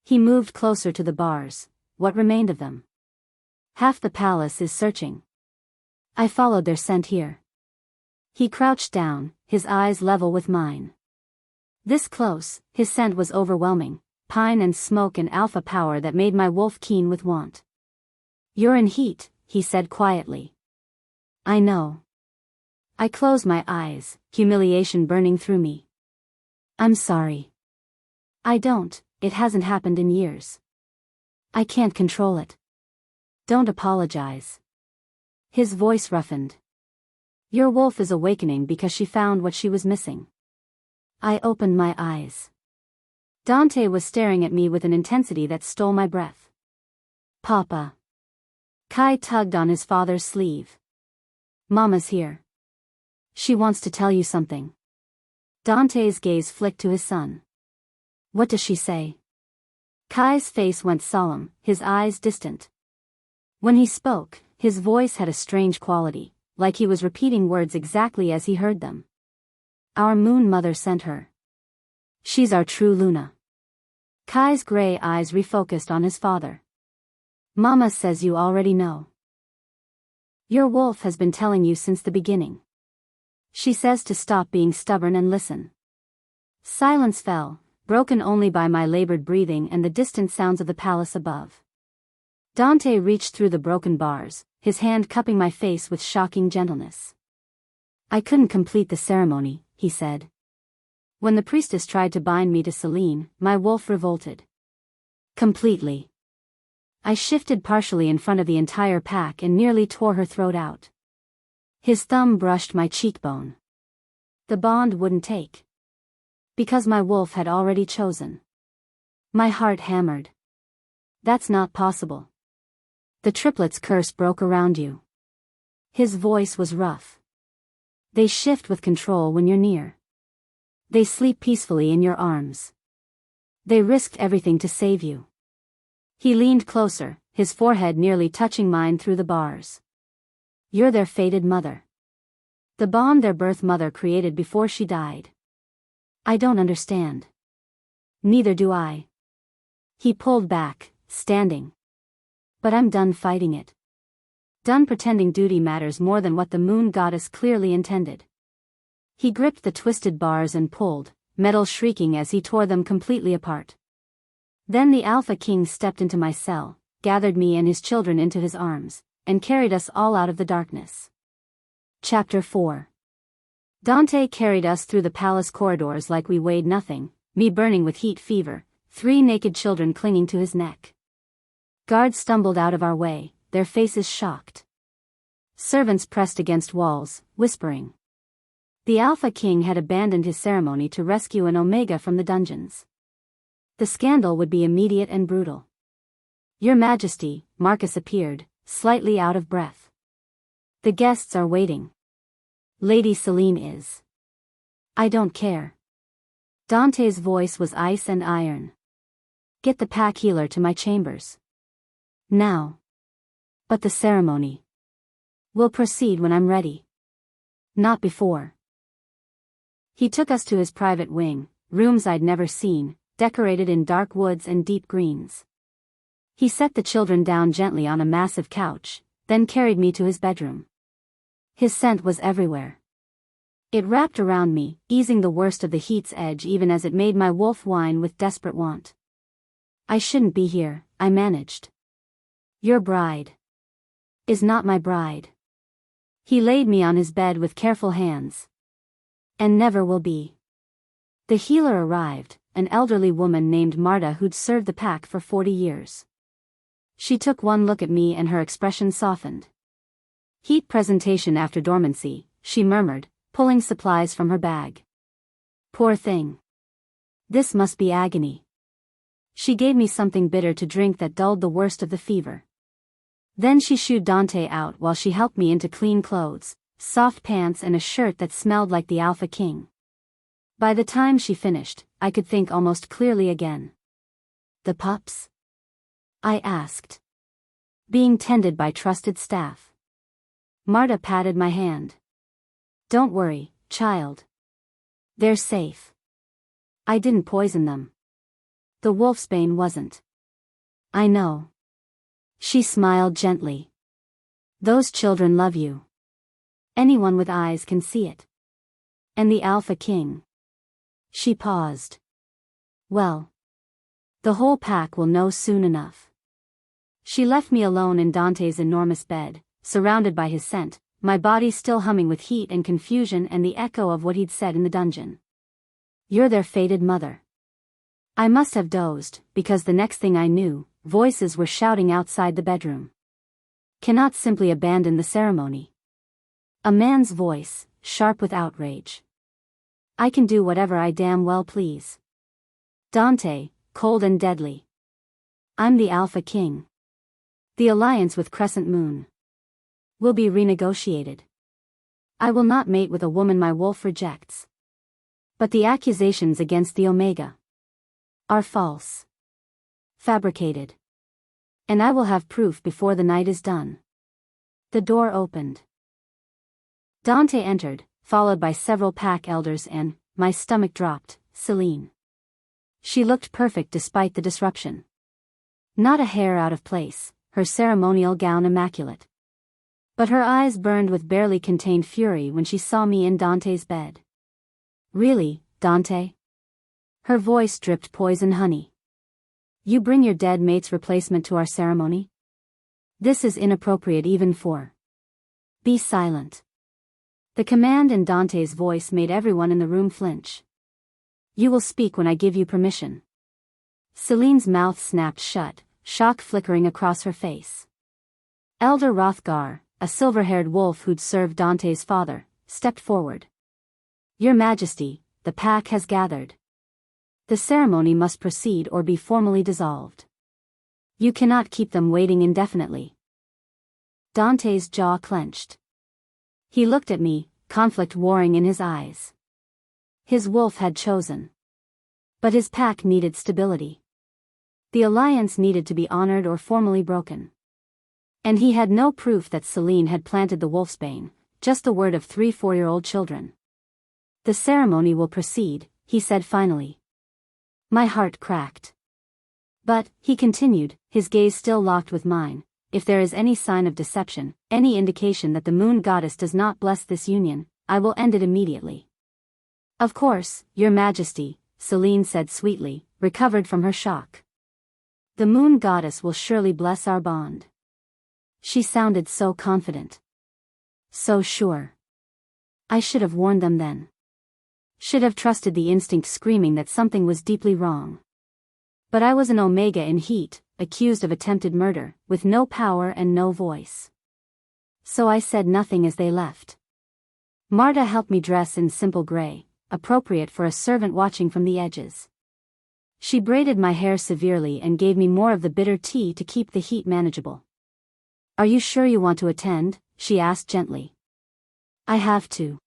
He moved closer to the bars, what remained of them. Half the palace is searching. I followed their scent here. He crouched down, his eyes level with mine. This close, his scent was overwhelming, pine and smoke and alpha power that made my wolf keen with want. You're in heat, he said quietly. I know. I closed my eyes, humiliation burning through me. I'm sorry. I don't, it hasn't happened in years. I can't control it. Don't apologize. His voice roughened. Your wolf is awakening because she found what she was missing. I opened my eyes. Dante was staring at me with an intensity that stole my breath. Papa. Kai tugged on his father's sleeve. Mama's here. She wants to tell you something. Dante's gaze flicked to his son. What does she say? Kai's face went solemn, his eyes distant. When he spoke, his voice had a strange quality, like he was repeating words exactly as he heard them. Our moon mother sent her. She's our true Luna. Kai's gray eyes refocused on his father. Mama says you already know. Your wolf has been telling you since the beginning. She says to stop being stubborn and listen. Silence fell, broken only by my labored breathing and the distant sounds of the palace above. Dante reached through the broken bars, his hand cupping my face with shocking gentleness. I couldn't complete the ceremony, he said. When the priestess tried to bind me to Celine, my wolf revolted. Completely. I shifted partially in front of the entire pack and nearly tore her throat out. His thumb brushed my cheekbone. The bond wouldn't take. Because my wolf had already chosen. My heart hammered. That's not possible. The triplets' curse broke around you. His voice was rough. They shift with control when you're near. They sleep peacefully in your arms. They risked everything to save you. He leaned closer, his forehead nearly touching mine through the bars. You're their fated mother. The bond their birth mother created before she died. I don't understand. Neither do I. He pulled back, standing. But I'm done fighting it. Done pretending duty matters more than what the moon goddess clearly intended. He gripped the twisted bars and pulled, metal shrieking as he tore them completely apart. Then the Alpha King stepped into my cell, gathered me and his children into his arms, and carried us all out of the darkness. Chapter 4. Dante carried us through the palace corridors like we weighed nothing, me burning with heat fever, 3 naked children clinging to his neck. Guards stumbled out of our way, their faces shocked. Servants pressed against walls, whispering. The Alpha King had abandoned his ceremony to rescue an Omega from the dungeons. The scandal would be immediate and brutal. Your Majesty, Marcus appeared, slightly out of breath. The guests are waiting. Lady Celine is. I don't care. Dante's voice was ice and iron. Get the pack healer to my chambers. Now. But the ceremony. Will proceed when I'm ready. Not before. He took us to his private wing, rooms I'd never seen, decorated in dark woods and deep greens. He set the children down gently on a massive couch, then carried me to his bedroom. His scent was everywhere. It wrapped around me, easing the worst of the heat's edge even as it made my wolf whine with desperate want. I shouldn't be here, I managed. Your bride. Is not my bride. He laid me on his bed with careful hands. And never will be. The healer arrived, an elderly woman named Marta who'd served the pack for 40 years. She took one look at me and her expression softened. Heat presentation after dormancy, she murmured, pulling supplies from her bag. Poor thing. This must be agony. She gave me something bitter to drink that dulled the worst of the fever. Then she shooed Dante out while she helped me into clean clothes, soft pants and a shirt that smelled like the Alpha King. By the time she finished, I could think almost clearly again. The pups? I asked. Being tended by trusted staff. Marta patted my hand. Don't worry, child. They're safe. I didn't poison them. The wolfsbane wasn't. I know. She smiled gently. Those children love you. Anyone with eyes can see it. And the Alpha King. She paused. Well. The whole pack will know soon enough. She left me alone in Dante's enormous bed, surrounded by his scent, my body still humming with heat and confusion and the echo of what he'd said in the dungeon. You're their fated mother. I must have dozed, because the next thing I knew, voices were shouting outside the bedroom. Cannot simply abandon the ceremony. A man's voice, sharp with outrage. I can do whatever I damn well please. Dante, cold and deadly. I'm the Alpha King. The alliance with Crescent Moon will be renegotiated. I will not mate with a woman my wolf rejects. But the accusations against the Omega are false. Fabricated. And I will have proof before the night is done. The door opened. Dante entered, followed by several pack elders and, my stomach dropped, Celine. She looked perfect despite the disruption. Not a hair out of place, her ceremonial gown immaculate. But her eyes burned with barely contained fury when she saw me in Dante's bed. Really, Dante? Her voice dripped poison honey. You bring your dead mate's replacement to our ceremony? This is inappropriate even for. Be silent. The command in Dante's voice made everyone in the room flinch. You will speak when I give you permission. Celine's mouth snapped shut, shock flickering across her face. Elder Rothgar, a silver-haired wolf who'd served Dante's father, stepped forward. Your Majesty, the pack has gathered. The ceremony must proceed or be formally dissolved. You cannot keep them waiting indefinitely. Dante's jaw clenched. He looked at me, conflict warring in his eyes. His wolf had chosen. But his pack needed stability. The alliance needed to be honored or formally broken. And he had no proof that Celine had planted the wolfsbane, just the word of 3-4-year-old children. The ceremony will proceed, he said finally. My heart cracked. But, he continued, his gaze still locked with mine, if there is any sign of deception, any indication that the moon goddess does not bless this union, I will end it immediately. Of course, Your Majesty, Celine said sweetly, recovered from her shock. The moon goddess will surely bless our bond. She sounded so confident. So sure. I should have warned them then. Should have trusted the instinct screaming that something was deeply wrong. But I was an Omega in heat, accused of attempted murder, with no power and no voice. So I said nothing as they left. Marta helped me dress in simple gray, appropriate for a servant watching from the edges. She braided my hair severely and gave me more of the bitter tea to keep the heat manageable. Are you sure you want to attend? She asked gently. I have to.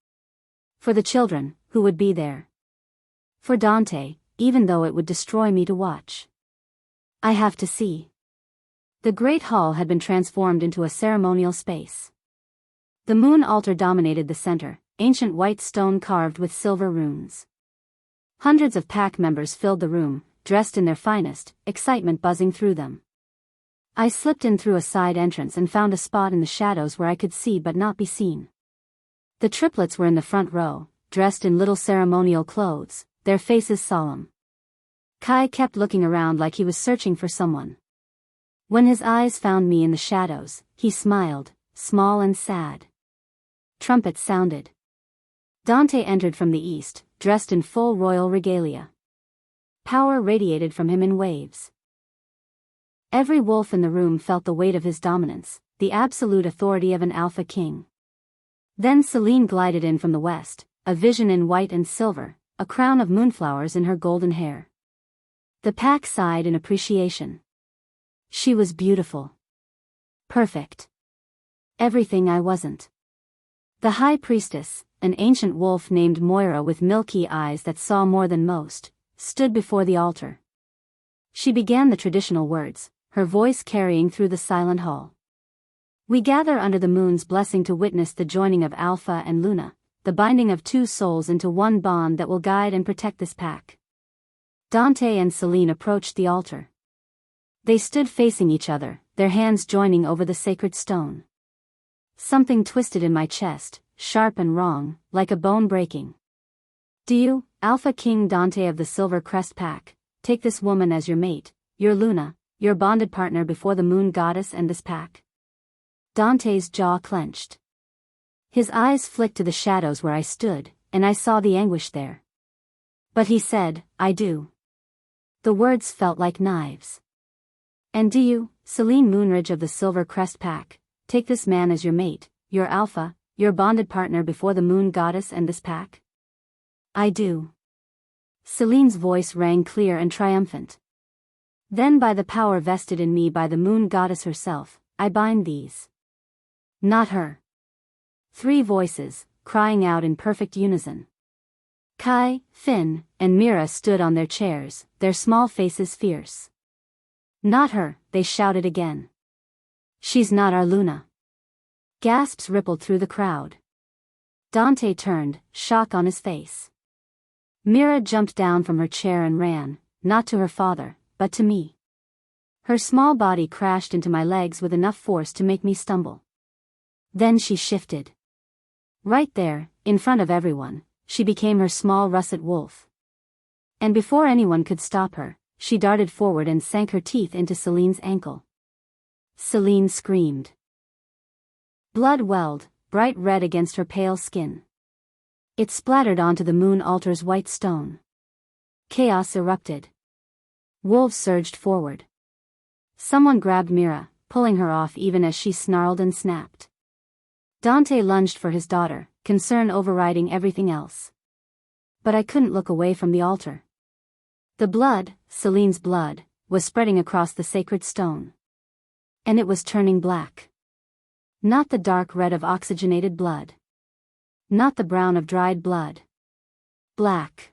For the children, who would be there. For Dante, even though it would destroy me to watch. I have to see. The great hall had been transformed into a ceremonial space. The moon altar dominated the center, ancient white stone carved with silver runes. Hundreds of pack members filled the room, dressed in their finest, excitement buzzing through them. I slipped in through a side entrance and found a spot in the shadows where I could see but not be seen. The triplets were in the front row, dressed in little ceremonial clothes, their faces solemn. Kai kept looking around like he was searching for someone. When his eyes found me in the shadows, he smiled, small and sad. Trumpets sounded. Dante entered from the east, dressed in full royal regalia. Power radiated from him in waves. Every wolf in the room felt the weight of his dominance, the absolute authority of an alpha king. Then Celine glided in from the west, a vision in white and silver, a crown of moonflowers in her golden hair. The pack sighed in appreciation. She was beautiful. Perfect. Everything I wasn't. The high priestess, an ancient wolf named Moira with milky eyes that saw more than most, stood before the altar. She began the traditional words, her voice carrying through the silent hall. We gather under the moon's blessing to witness the joining of Alpha and Luna, the binding of two souls into one bond that will guide and protect this pack. Dante and Celine approached the altar. They stood facing each other, their hands joining over the sacred stone. Something twisted in my chest, sharp and wrong, like a bone breaking. Do you, Alpha King Dante of the Silver Crest Pack, take this woman as your mate, your Luna, your bonded partner before the moon goddess and this pack? Dante's jaw clenched. His eyes flicked to the shadows where I stood, and I saw the anguish there. But he said, I do. The words felt like knives. And do you, Celine Moonridge of the Silver Crest Pack, take this man as your mate, your alpha, your bonded partner before the moon goddess and this pack? I do. Celine's voice rang clear and triumphant. Then by the power vested in me by the moon goddess herself, I bind these. Not her. 3 voices, crying out in perfect unison. Kai, Finn, and Mira stood on their chairs, their small faces fierce. Not her, they shouted again. She's not our Luna. Gasps rippled through the crowd. Dante turned, shock on his face. Mira jumped down from her chair and ran, not to her father, but to me. Her small body crashed into my legs with enough force to make me stumble. Then she shifted. Right there, in front of everyone, she became her small russet wolf. And before anyone could stop her, she darted forward and sank her teeth into Celine's ankle. Celine screamed. Blood welled, bright red against her pale skin. It splattered onto the moon altar's white stone. Chaos erupted. Wolves surged forward. Someone grabbed Mira, pulling her off even as she snarled and snapped. Dante lunged for his daughter, concern overriding everything else. But I couldn't look away from the altar. The blood, Celine's blood, was spreading across the sacred stone. And it was turning black. Not the dark red of oxygenated blood. Not the brown of dried blood. Black.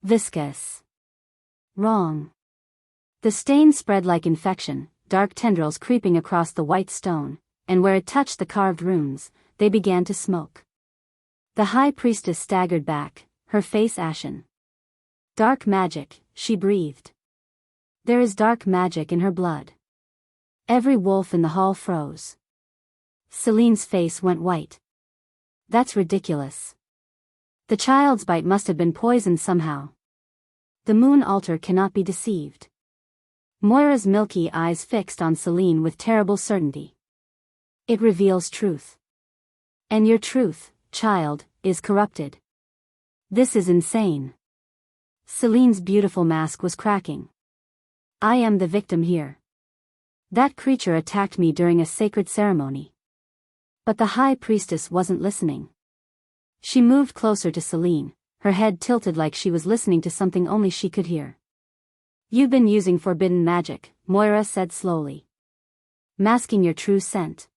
Viscous. Wrong. The stain spread like infection, dark tendrils creeping across the white stone, and where it touched the carved runes, they began to smoke. The high priestess staggered back, her face ashen. Dark magic, she breathed. There is dark magic in her blood. Every wolf in the hall froze. Celine's face went white. That's ridiculous. The child's bite must have been poisoned somehow. The moon altar cannot be deceived. Moira's milky eyes fixed on Celine with terrible certainty. It reveals truth. And your truth, child, is corrupted. This is insane. Celine's beautiful mask was cracking. I am the victim here. That creature attacked me during a sacred ceremony. But the high priestess wasn't listening. She moved closer to Celine, her head tilted like she was listening to something only she could hear. You've been using forbidden magic, Moira said slowly. Masking your true scent.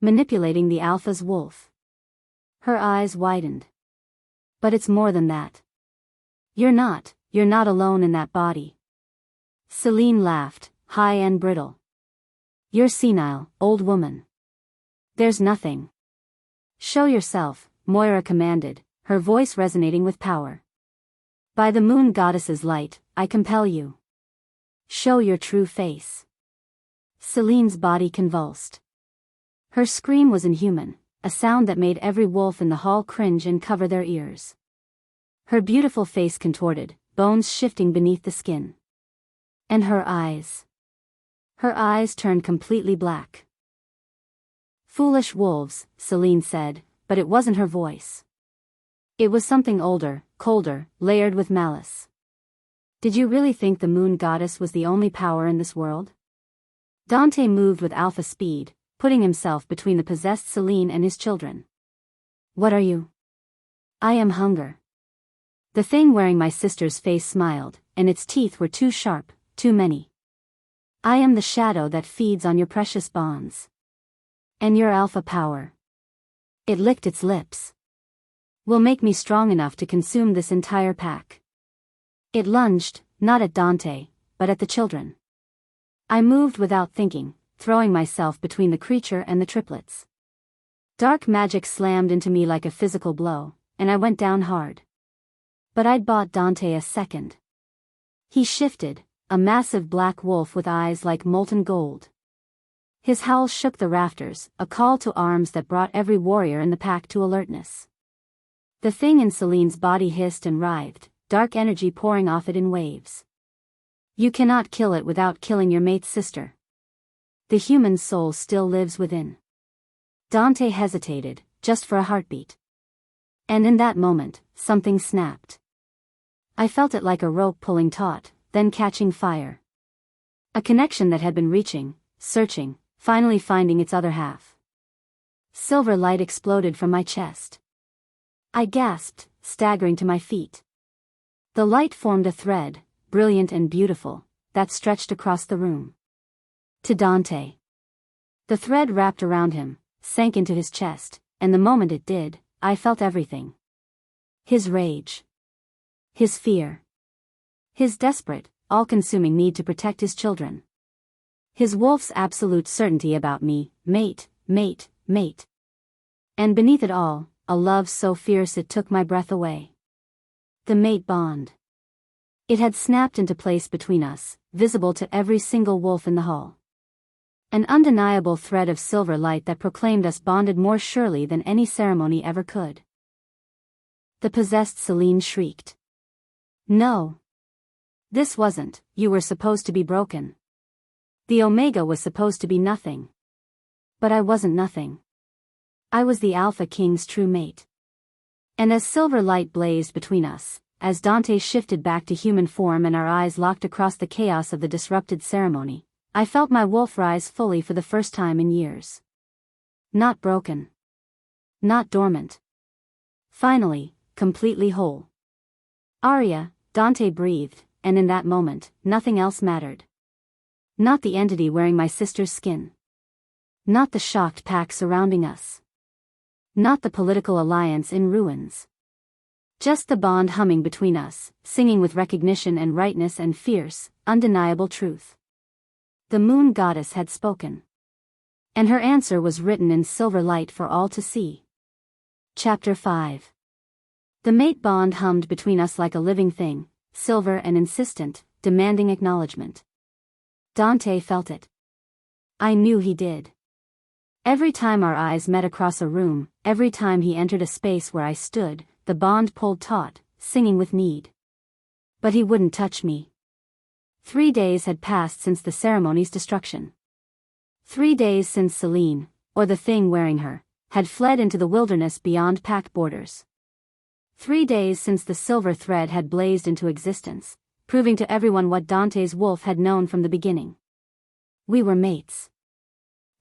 Manipulating the Alpha's wolf. Her eyes widened. But it's more than that. You're not alone in that body. Celine laughed, high and brittle. You're senile, old woman. There's nothing. Show yourself, Moira commanded, her voice resonating with power. By the moon goddess's light, I compel you. Show your true face. Celine's body convulsed. Her scream was inhuman, a sound that made every wolf in the hall cringe and cover their ears. Her beautiful face contorted, bones shifting beneath the skin. And her eyes. Her eyes turned completely black. Foolish wolves, Celine said, but it wasn't her voice. It was something older, colder, layered with malice. Did you really think the moon goddess was the only power in this world? Dante moved with alpha speed, putting himself between the possessed Celine and his children. What are you? I am hunger. The thing wearing my sister's face smiled, and its teeth were too sharp, too many. I am the shadow that feeds on your precious bonds. And your alpha power. It licked its lips. Will make me strong enough to consume this entire pack. It lunged, not at Dante, but at the children. I moved without thinking, throwing myself between the creature and the triplets. Dark magic slammed into me like a physical blow, and I went down hard. But I'd bought Dante a second. He shifted, a massive black wolf with eyes like molten gold. His howl shook the rafters, a call to arms that brought every warrior in the pack to alertness. The thing in Celine's body hissed and writhed, dark energy pouring off it in waves. You cannot kill it without killing your mate's sister. The human soul still lives within. Dante hesitated, just for a heartbeat. And in that moment, something snapped. I felt it like a rope pulling taut, then catching fire. A connection that had been reaching, searching, finally finding its other half. Silver light exploded from my chest. I gasped, staggering to my feet. The light formed a thread, brilliant and beautiful, that stretched across the room. To Dante. The thread wrapped around him, sank into his chest, and the moment it did, I felt everything. His rage. His fear. His desperate, all-consuming need to protect his children. His wolf's absolute certainty about me, mate, mate, mate. And beneath it all, a love so fierce it took my breath away. The mate bond. It had snapped into place between us, visible to every single wolf in the hall. An undeniable thread of silver light that proclaimed us bonded more surely than any ceremony ever could. The possessed Celine shrieked. No. This wasn't, you were supposed to be broken. The Omega was supposed to be nothing. But I wasn't nothing. I was the Alpha King's true mate. And as silver light blazed between us, as Dante shifted back to human form and our eyes locked across the chaos of the disrupted ceremony, I felt my wolf rise fully for the first time in years. Not broken. Not dormant. Finally, completely whole. Arya, Dante breathed, and in that moment, nothing else mattered. Not the entity wearing my sister's skin. Not the shocked pack surrounding us. Not the political alliance in ruins. Just the bond humming between us, singing with recognition and rightness and fierce, undeniable truth. The moon goddess had spoken. And her answer was written in silver light for all to see. Chapter 5. The mate bond hummed between us like a living thing, silver and insistent, demanding acknowledgement. Dante felt it. I knew he did. Every time our eyes met across a room, every time he entered a space where I stood, the bond pulled taut, singing with need. But he wouldn't touch me. 3 days had passed since the ceremony's destruction. 3 days since Celine, or the thing wearing her, had fled into the wilderness beyond pact borders. 3 days since the silver thread had blazed into existence, proving to everyone what Dante's wolf had known from the beginning. We were mates.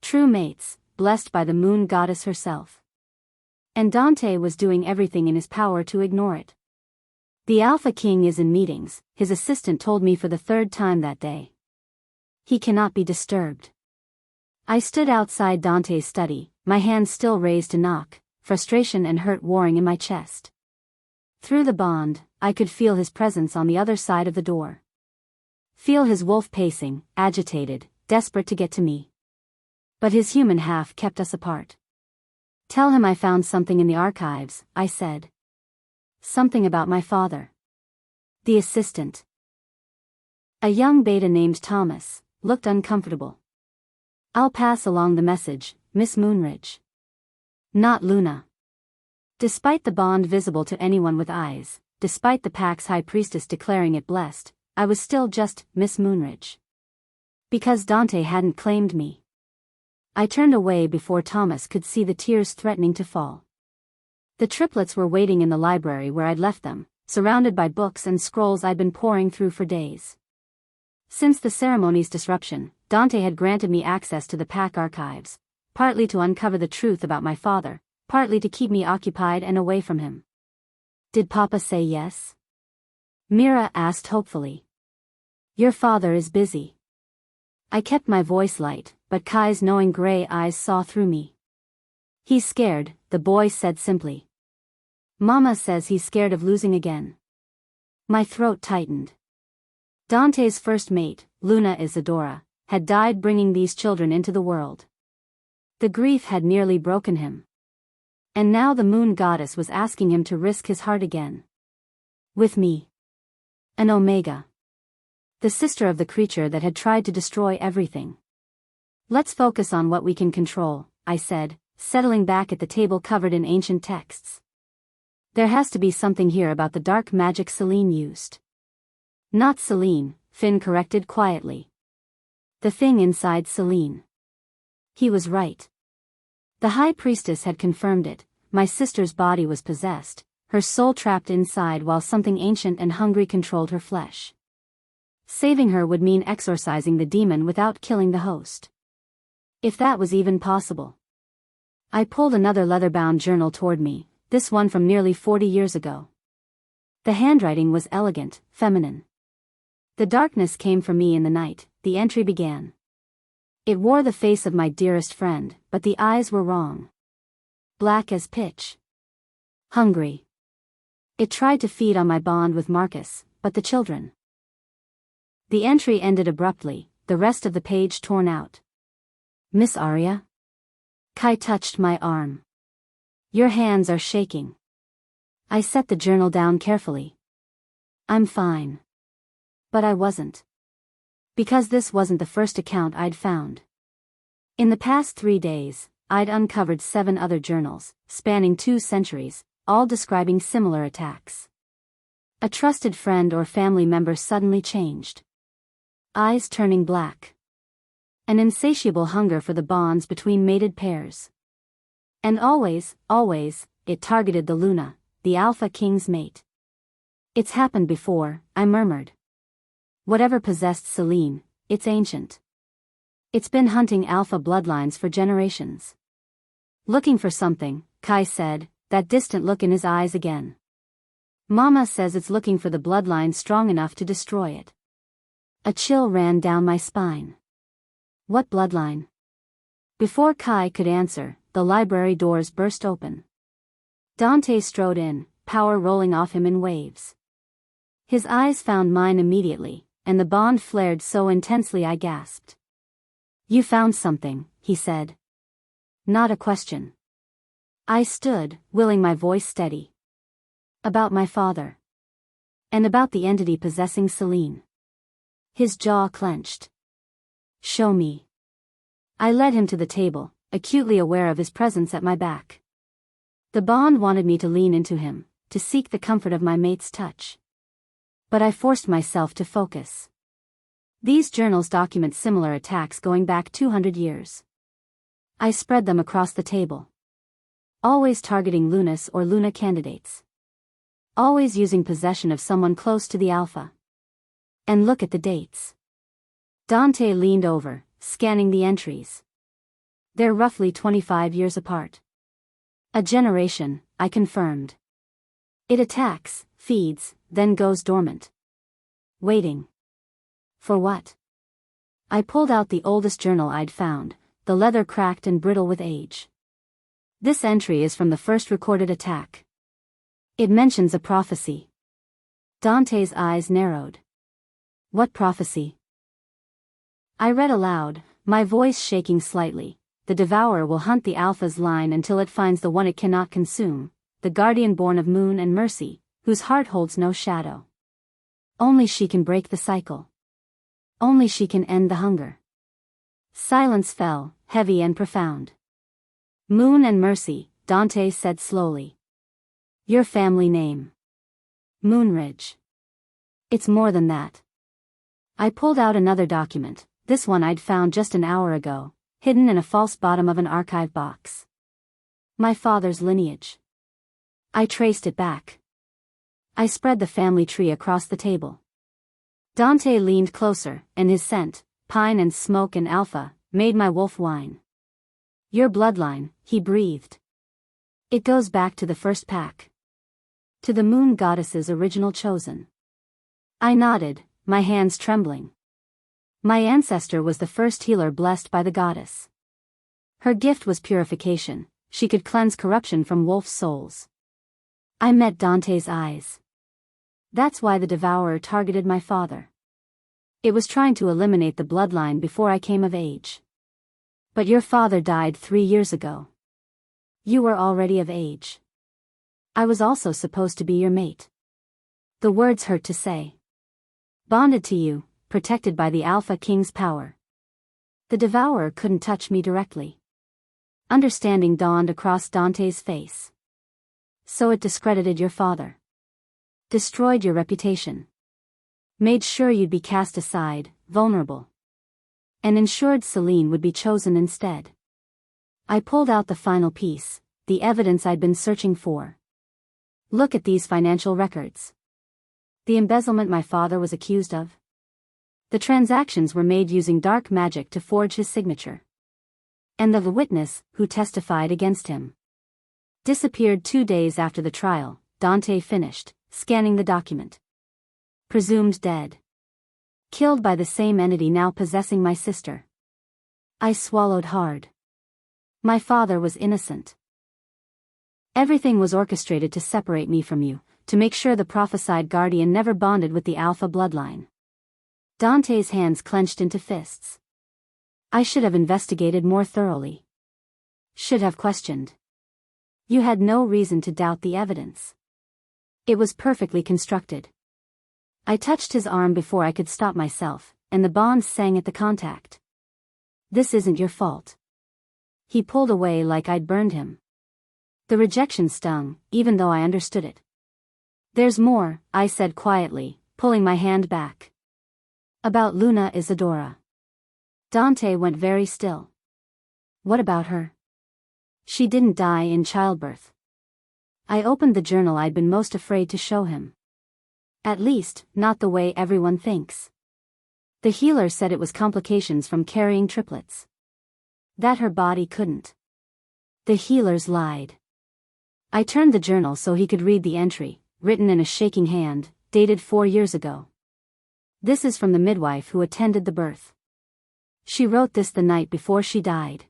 True mates, blessed by the moon goddess herself. And Dante was doing everything in his power to ignore it. The Alpha King is in meetings, his assistant told me for the 3rd time that day. He cannot be disturbed. I stood outside Dante's study, my hands still raised to knock, frustration and hurt warring in my chest. Through the bond, I could feel his presence on the other side of the door. Feel his wolf pacing, agitated, desperate to get to me. But his human half kept us apart. Tell him I found something in the archives, I said. Something about my father. The assistant. A young beta named Thomas, looked uncomfortable. I'll pass along the message, Miss Moonridge. Not Luna. Despite the bond visible to anyone with eyes, despite the pack's high priestess declaring it blessed, I was still just Miss Moonridge. Because Dante hadn't claimed me. I turned away before Thomas could see the tears threatening to fall. The triplets were waiting in the library where I'd left them, surrounded by books and scrolls I'd been poring through for days. Since the ceremony's disruption, Dante had granted me access to the pack archives, partly to uncover the truth about my father, partly to keep me occupied and away from him. Did Papa say yes? Mira asked hopefully. Your father is busy. I kept my voice light, but Kai's knowing gray eyes saw through me. He's scared, the boy said simply. Mama says he's scared of losing again. My throat tightened. Dante's first mate, Luna Isadora, had died bringing these children into the world. The grief had nearly broken him. And now the moon goddess was asking him to risk his heart again. With me. An Omega. The sister of the creature that had tried to destroy everything. Let's focus on what we can control, I said, settling back at the table covered in ancient texts. There has to be something here about the dark magic Celine used. Not Celine, Finn corrected quietly. The thing inside Celine. He was right. The high priestess had confirmed it, my sister's body was possessed, her soul trapped inside while something ancient and hungry controlled her flesh. Saving her would mean exorcising the demon without killing the host. If that was even possible. I pulled another leather-bound journal toward me, this one from nearly 40 years ago. The handwriting was elegant, feminine. The darkness came for me in the night, the entry began. It wore the face of my dearest friend, but the eyes were wrong. Black as pitch. Hungry. It tried to feed on my bond with Marcus, but the children. The entry ended abruptly, the rest of the page torn out. Miss Arya? Kai touched my arm. Your hands are shaking. I set the journal down carefully. I'm fine. But I wasn't. Because this wasn't the first account I'd found. In the past 3 days, I'd uncovered 7 other journals, spanning 2 centuries, all describing similar attacks. A trusted friend or family member suddenly changed. Eyes turning black. An insatiable hunger for the bonds between mated pairs. And always, it targeted the Luna, the Alpha King's mate. It's happened before, I murmured. Whatever possessed Celine, it's ancient. It's been hunting Alpha bloodlines for generations. Looking for something, Kai said, that distant look in his eyes again. Mama says it's looking for the bloodline strong enough to destroy it. A chill ran down my spine. What bloodline? Before Kai could answer, the library doors burst open. Dante strode in, power rolling off him in waves. His eyes found mine immediately, and the bond flared so intensely I gasped. You found something, he said. Not a question. I stood, willing my voice steady. About my father. And about the entity possessing Celine. His jaw clenched. Show me. I led him to the table, acutely aware of his presence at my back. The bond wanted me to lean into him, to seek the comfort of my mate's touch. But I forced myself to focus. These journals document similar attacks going back 200 years. I spread them across the table. Always targeting Lunas or Luna candidates. Always using possession of someone close to the Alpha. And look at the dates. Dante leaned over, scanning the entries. They're roughly 25 years apart. A generation, I confirmed. It attacks, feeds, then goes dormant. Waiting. For what? I pulled out the oldest journal I'd found, the leather cracked and brittle with age. This entry is from the first recorded attack. It mentions a prophecy. Dante's eyes narrowed. What prophecy? I read aloud, my voice shaking slightly. The devourer will hunt the Alpha's line until it finds the one it cannot consume, the guardian born of moon and mercy, whose heart holds no shadow. Only she can break the cycle. Only she can end the hunger. Silence fell, heavy and profound. Moon and mercy, Dante said slowly. Your family name. Moonridge. It's more than that. I pulled out another document, this one I'd found just an hour ago, hidden in a false bottom of an archive box. My father's lineage. I traced it back. I spread the family tree across the table. Dante leaned closer, and his scent, pine and smoke and alpha, made my wolf whine. Your bloodline, he breathed. It goes back to the first pack. To the moon goddess's original chosen. I nodded, my hands trembling. My ancestor was the first healer blessed by the goddess. Her gift was purification, she could cleanse corruption from wolf souls. I met Dante's eyes. That's why the devourer targeted my father. It was trying to eliminate the bloodline before I came of age. But your father died 3 years ago. You were already of age. I was also supposed to be your mate. The words hurt to say. Bonded to you, protected by the Alpha King's power. The devourer couldn't touch me directly. Understanding dawned across Dante's face. So it discredited your father. Destroyed your reputation. Made sure you'd be cast aside, vulnerable. And ensured Celine would be chosen instead. I pulled out the final piece, the evidence I'd been searching for. Look at these financial records. The embezzlement my father was accused of. The transactions were made using dark magic to forge his signature. And the witness, who testified against him, disappeared 2 days after the trial. Dante finished, scanning the document. Presumed dead. Killed by the same entity now possessing my sister. I swallowed hard. My father was innocent. Everything was orchestrated to separate me from you, to make sure the prophesied guardian never bonded with the Alpha bloodline. Dante's hands clenched into fists. I should have investigated more thoroughly. Should have questioned. You had no reason to doubt the evidence. It was perfectly constructed. I touched his arm before I could stop myself, and the bonds sang at the contact. This isn't your fault. He pulled away like I'd burned him. The rejection stung, even though I understood it. There's more, I said quietly, pulling my hand back. About Luna Isadora. Dante went very still. What about her? She didn't die in childbirth. I opened the journal I'd been most afraid to show him. At least, not the way everyone thinks. The healer said it was complications from carrying triplets. That her body couldn't. The healers lied. I turned the journal so he could read the entry, written in a shaking hand, dated 4 years ago. This is from the midwife who attended the birth. She wrote this the night before she died.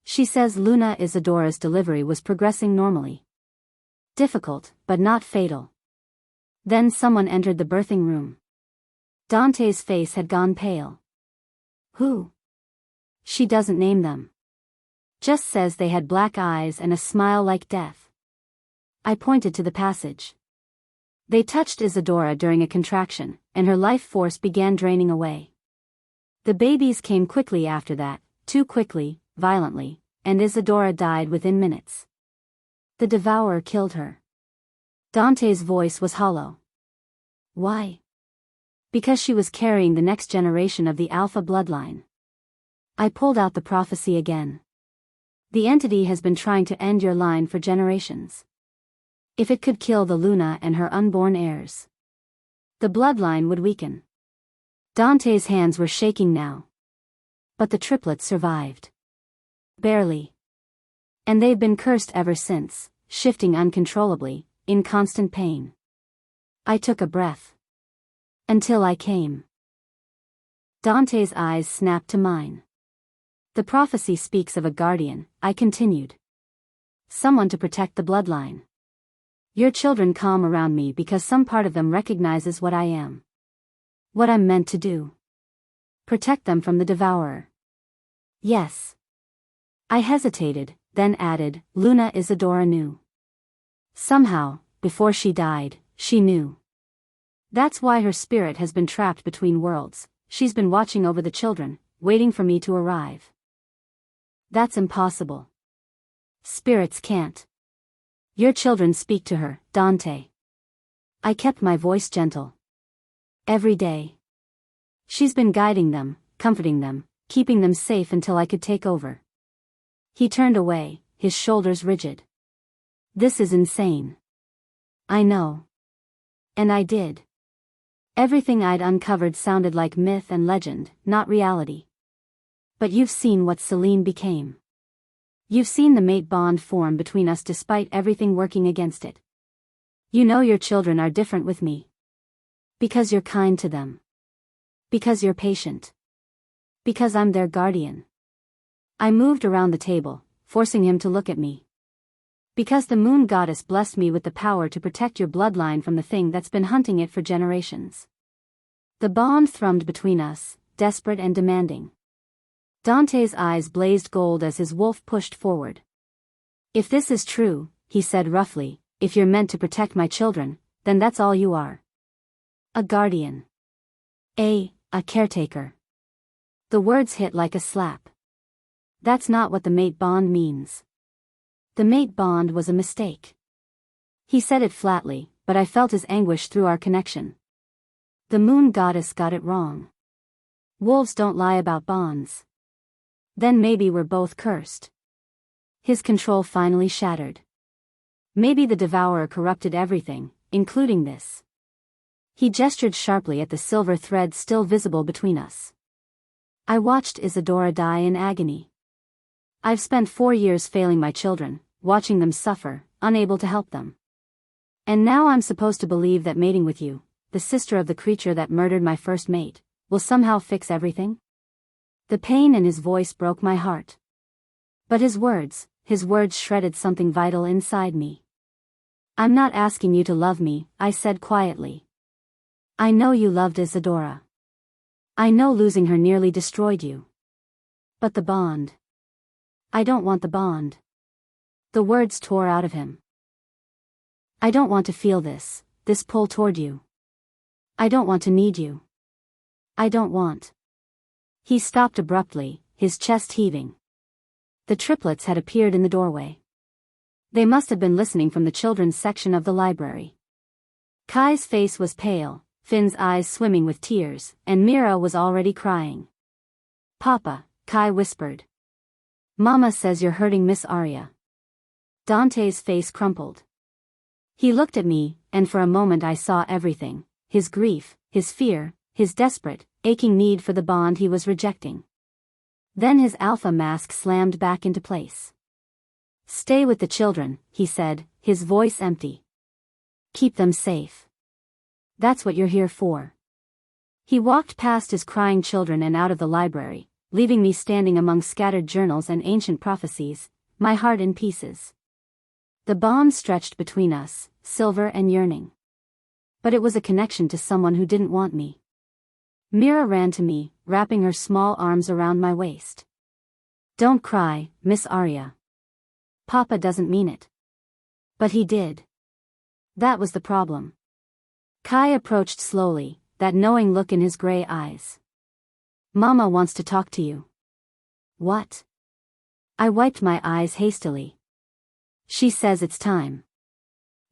She says Luna Isadora's delivery was progressing normally. Difficult, but not fatal. Then someone entered the birthing room. Dante's face had gone pale. Who? She doesn't name them. Just says they had black eyes and a smile like death. I pointed to the passage. They touched Isadora during a contraction, and her life force began draining away. The babies came quickly after that, too quickly, violently, and Isadora died within minutes. The devourer killed her. Dante's voice was hollow. Why? Because she was carrying the next generation of the Alpha bloodline. I pulled out the prophecy again. The entity has been trying to end your line for generations. If it could kill the Luna and her unborn heirs, the bloodline would weaken. Dante's hands were shaking now. But the triplets survived. Barely. And they've been cursed ever since, shifting uncontrollably, in constant pain. I took a breath. Until I came. Dante's eyes snapped to mine. The prophecy speaks of a guardian, I continued. Someone to protect the bloodline. Your children calm around me because some part of them recognizes what I am. What I'm meant to do. Protect them from the devourer. Yes. I hesitated, then added, Luna Isadora knew. Somehow, before she died, she knew. That's why her spirit has been trapped between worlds. She's been watching over the children, waiting for me to arrive. That's impossible. Spirits can't. Your children speak to her, Dante. I kept my voice gentle. Every day. She's been guiding them, comforting them, keeping them safe until I could take over. He turned away, his shoulders rigid. This is insane. I know. And I did. Everything I'd uncovered sounded like myth and legend, not reality. But you've seen what Celine became. You've seen the mate bond form between us despite everything working against it. You know your children are different with me. Because you're kind to them. Because you're patient. Because I'm their guardian. I moved around the table, forcing him to look at me. Because the moon goddess blessed me with the power to protect your bloodline from the thing that's been hunting it for generations. The bond thrummed between us, desperate and demanding. Dante's eyes blazed gold as his wolf pushed forward. If this is true, he said roughly, if you're meant to protect my children, then that's all you are. A guardian. A caretaker. The words hit like a slap. That's not what the mate bond means. The mate bond was a mistake. He said it flatly, but I felt his anguish through our connection. The moon goddess got it wrong. Wolves don't lie about bonds. Then maybe we're both cursed. His control finally shattered. Maybe the devourer corrupted everything, including this. He gestured sharply at the silver thread still visible between us. I watched Isadora die in agony. I've spent 4 years failing my children, watching them suffer, unable to help them. And now I'm supposed to believe that mating with you, the sister of the creature that murdered my first mate, will somehow fix everything? The pain in his voice broke my heart. But his words shredded something vital inside me. I'm not asking you to love me, I said quietly. I know you loved Isadora. I know losing her nearly destroyed you. But the bond. I don't want the bond. The words tore out of him. I don't want to feel this pull toward you. I don't want to need you. I don't want. He stopped abruptly, his chest heaving. The triplets had appeared in the doorway. They must have been listening from the children's section of the library. Kai's face was pale, Finn's eyes swimming with tears, and Mira was already crying. Papa, Kai whispered. Mama says you're hurting Miss Arya. Dante's face crumpled. He looked at me, and for a moment I saw everything, his grief, his fear, his desperate, aching need for the bond he was rejecting. Then his alpha mask slammed back into place. Stay with the children, he said, his voice empty. Keep them safe. That's what you're here for. He walked past his crying children and out of the library, leaving me standing among scattered journals and ancient prophecies, my heart in pieces. The bond stretched between us, silver and yearning. But it was a connection to someone who didn't want me. Mira ran to me, wrapping her small arms around my waist. Don't cry, Miss Arya. Papa doesn't mean it. But he did. That was the problem. Kai approached slowly, that knowing look in his gray eyes. Mama wants to talk to you. What? I wiped my eyes hastily. She says it's time.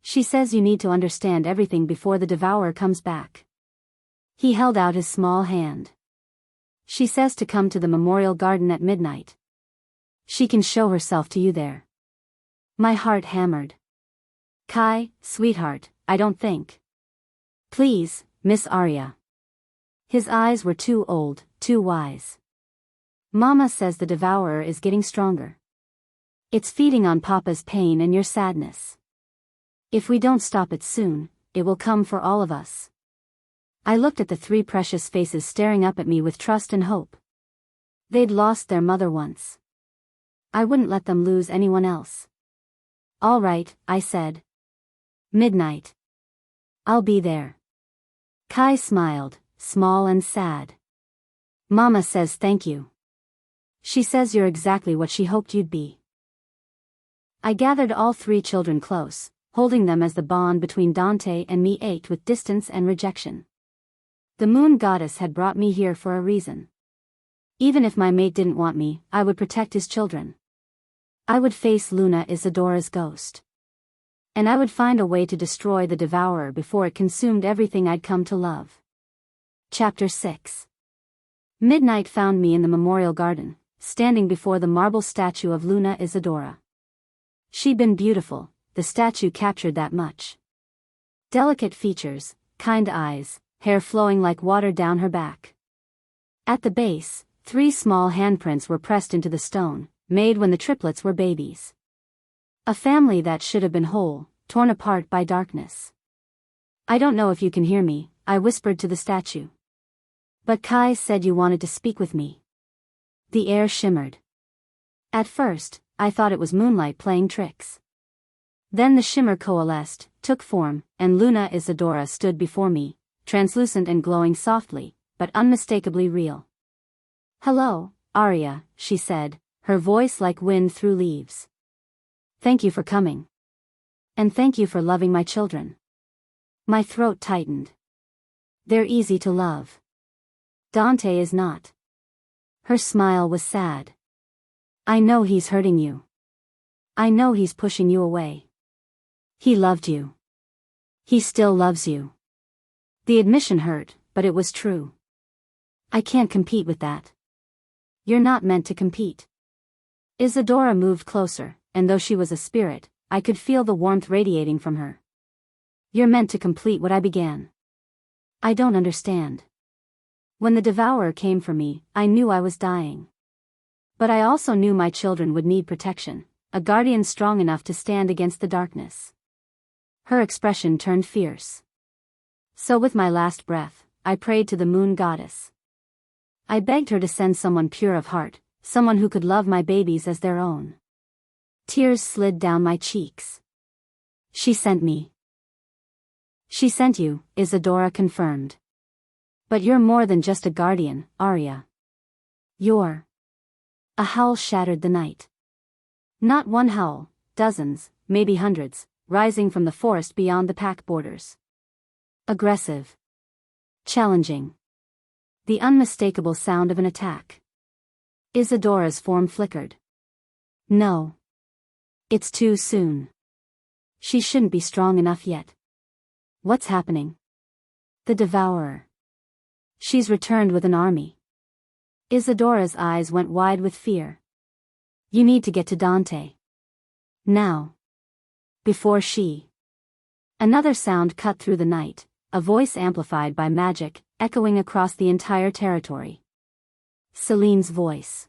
She says you need to understand everything before the devourer comes back. He held out his small hand. She says to come to the memorial garden at midnight. She can show herself to you there. My heart hammered. Kai, sweetheart, I don't think. Please, Miss Arya. His eyes were too old, too wise. Mama says the devourer is getting stronger. It's feeding on Papa's pain and your sadness. If we don't stop it soon, it will come for all of us. I looked at the 3 precious faces staring up at me with trust and hope. They'd lost their mother once. I wouldn't let them lose anyone else. All right, I said. Midnight. I'll be there. Kai smiled, small and sad. Mama says thank you. She says you're exactly what she hoped you'd be. I gathered all 3 children close, holding them as the bond between Dante and me ached with distance and rejection. The moon goddess had brought me here for a reason. Even if my mate didn't want me, I would protect his children. I would face Luna Isadora's ghost. And I would find a way to destroy the devourer before it consumed everything I'd come to love. Chapter 6. Midnight found me in the memorial garden, standing before the marble statue of Luna Isadora. She'd been beautiful, the statue captured that much. Delicate features, kind eyes, hair flowing like water down her back. At the base, 3 small handprints were pressed into the stone, made when the triplets were babies. A family that should have been whole, torn apart by darkness. I don't know if you can hear me, I whispered to the statue. But Kai said you wanted to speak with me. The air shimmered. At first, I thought it was moonlight playing tricks. Then the shimmer coalesced, took form, and Luna Isadora stood before me, translucent and glowing softly, but unmistakably real. Hello, Arya, she said, her voice like wind through leaves. Thank you for coming. And thank you for loving my children. My throat tightened. They're easy to love. Dante is not. Her smile was sad. I know he's hurting you. I know he's pushing you away. He loved you. He still loves you. The admission hurt, but it was true. I can't compete with that. You're not meant to compete. Isadora moved closer, and though she was a spirit, I could feel the warmth radiating from her. You're meant to complete what I began. I don't understand. When the devourer came for me, I knew I was dying. But I also knew my children would need protection, a guardian strong enough to stand against the darkness. Her expression turned fierce. So with my last breath, I prayed to the moon goddess. I begged her to send someone pure of heart, someone who could love my babies as their own. Tears slid down my cheeks. She sent me. She sent you, Isadora confirmed. But you're more than just a guardian, Arya. You're. A howl shattered the night. Not one howl, dozens, maybe hundreds, rising from the forest beyond the pack borders. Aggressive. Challenging. The unmistakable sound of an attack. Isadora's form flickered. No. It's too soon. She shouldn't be strong enough yet. What's happening? The Devourer. She's returned with an army. Isadora's eyes went wide with fear. You need to get to Dante. Now. Before she. Another sound cut through the night, a voice amplified by magic, echoing across the entire territory. Celine's voice.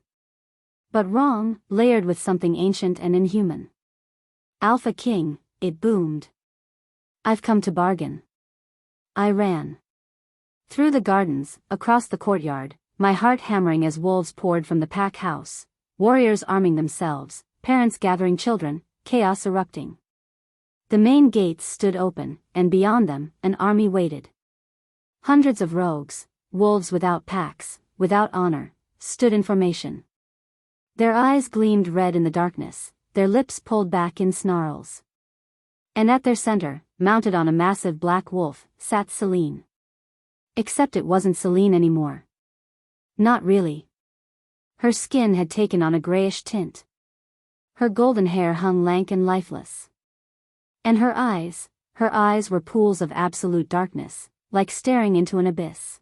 But wrong, layered with something ancient and inhuman. Alpha King, it boomed. I've come to bargain. I ran. Through the gardens, across the courtyard, my heart hammering as wolves poured from the pack house, warriors arming themselves, parents gathering children, chaos erupting. The main gates stood open, and beyond them, an army waited. Hundreds of rogues, wolves without packs, without honor, stood in formation. Their eyes gleamed red in the darkness, their lips pulled back in snarls. And at their center, mounted on a massive black wolf, sat Celine. Except it wasn't Celine anymore. Not really. Her skin had taken on a grayish tint. Her golden hair hung lank and lifeless. And her eyes were pools of absolute darkness, like staring into an abyss.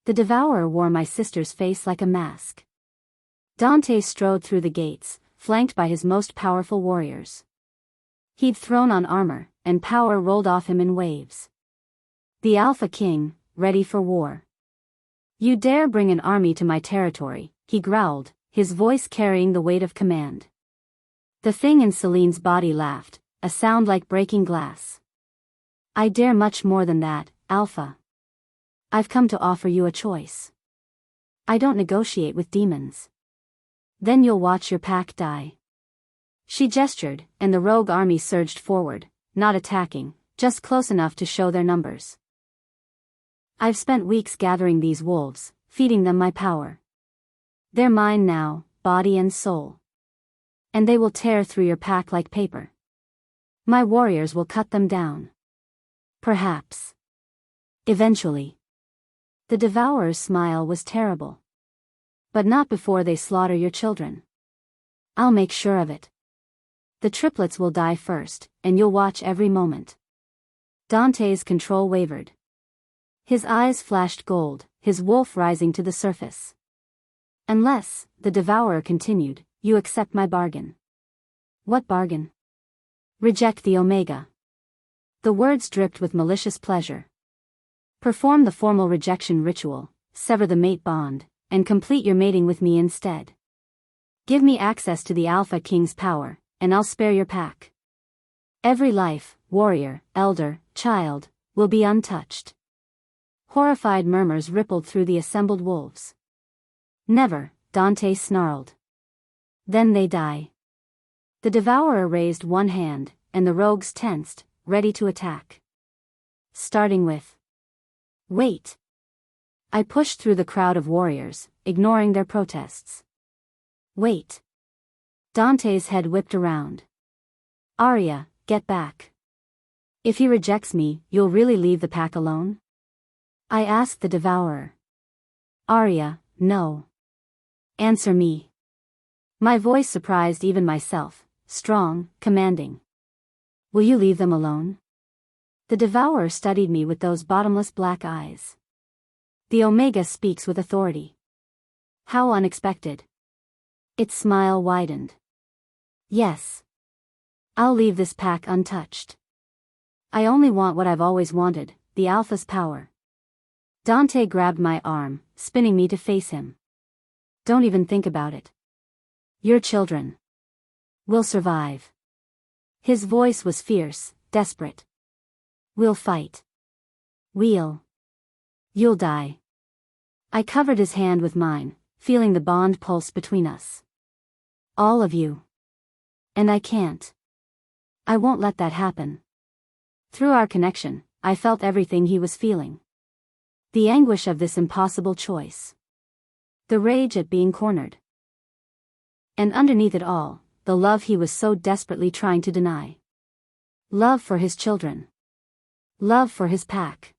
The Devourer wore my sister's face like a mask. Dante strode through the gates, flanked by his most powerful warriors. He'd thrown on armor, and power rolled off him in waves. The Alpha King, ready for war. You dare bring an army to my territory, he growled, his voice carrying the weight of command. The thing in Celine's body laughed, a sound like breaking glass. I dare much more than that, Alpha. I've come to offer you a choice. I don't negotiate with demons. Then you'll watch your pack die. She gestured, and the rogue army surged forward, not attacking, just close enough to show their numbers. I've spent weeks gathering these wolves, feeding them my power. They're mine now, body and soul. And they will tear through your pack like paper. My warriors will cut them down. Perhaps. Eventually. The Devourer's smile was terrible. But not before they slaughter your children. I'll make sure of it. The triplets will die first, and you'll watch every moment. Dante's control wavered. His eyes flashed gold, his wolf rising to the surface. Unless, the Devourer continued, you accept my bargain. What bargain? Reject the Omega. The words dripped with malicious pleasure. Perform the formal rejection ritual, sever the mate bond, and complete your mating with me instead. Give me access to the Alpha King's power, and I'll spare your pack. Every life, warrior, elder, child, will be untouched. Horrified murmurs rippled through the assembled wolves. Never, Dante snarled. Then they die. The Devourer raised one hand, and the rogues tensed, ready to attack. Starting with. Wait. I pushed through the crowd of warriors, ignoring their protests. Wait. Dante's head whipped around. Arya, get back. If he rejects me, you'll really leave the pack alone? I asked the Devourer. Arya, no. Answer me. My voice surprised even myself, strong, commanding. Will you leave them alone? The Devourer studied me with those bottomless black eyes. The Omega speaks with authority. How unexpected. Its smile widened. Yes. I'll leave this pack untouched. I only want what I've always wanted, the Alpha's power. Dante grabbed my arm, spinning me to face him. Don't even think about it. Your children will survive. His voice was fierce, desperate. We'll fight. You'll die. I covered his hand with mine, feeling the bond pulse between us. All of you. And I can't. I won't let that happen. Through our connection, I felt everything he was feeling. The anguish of this impossible choice. The rage at being cornered. And underneath it all, the love he was so desperately trying to deny. Love for his children. Love for his pack.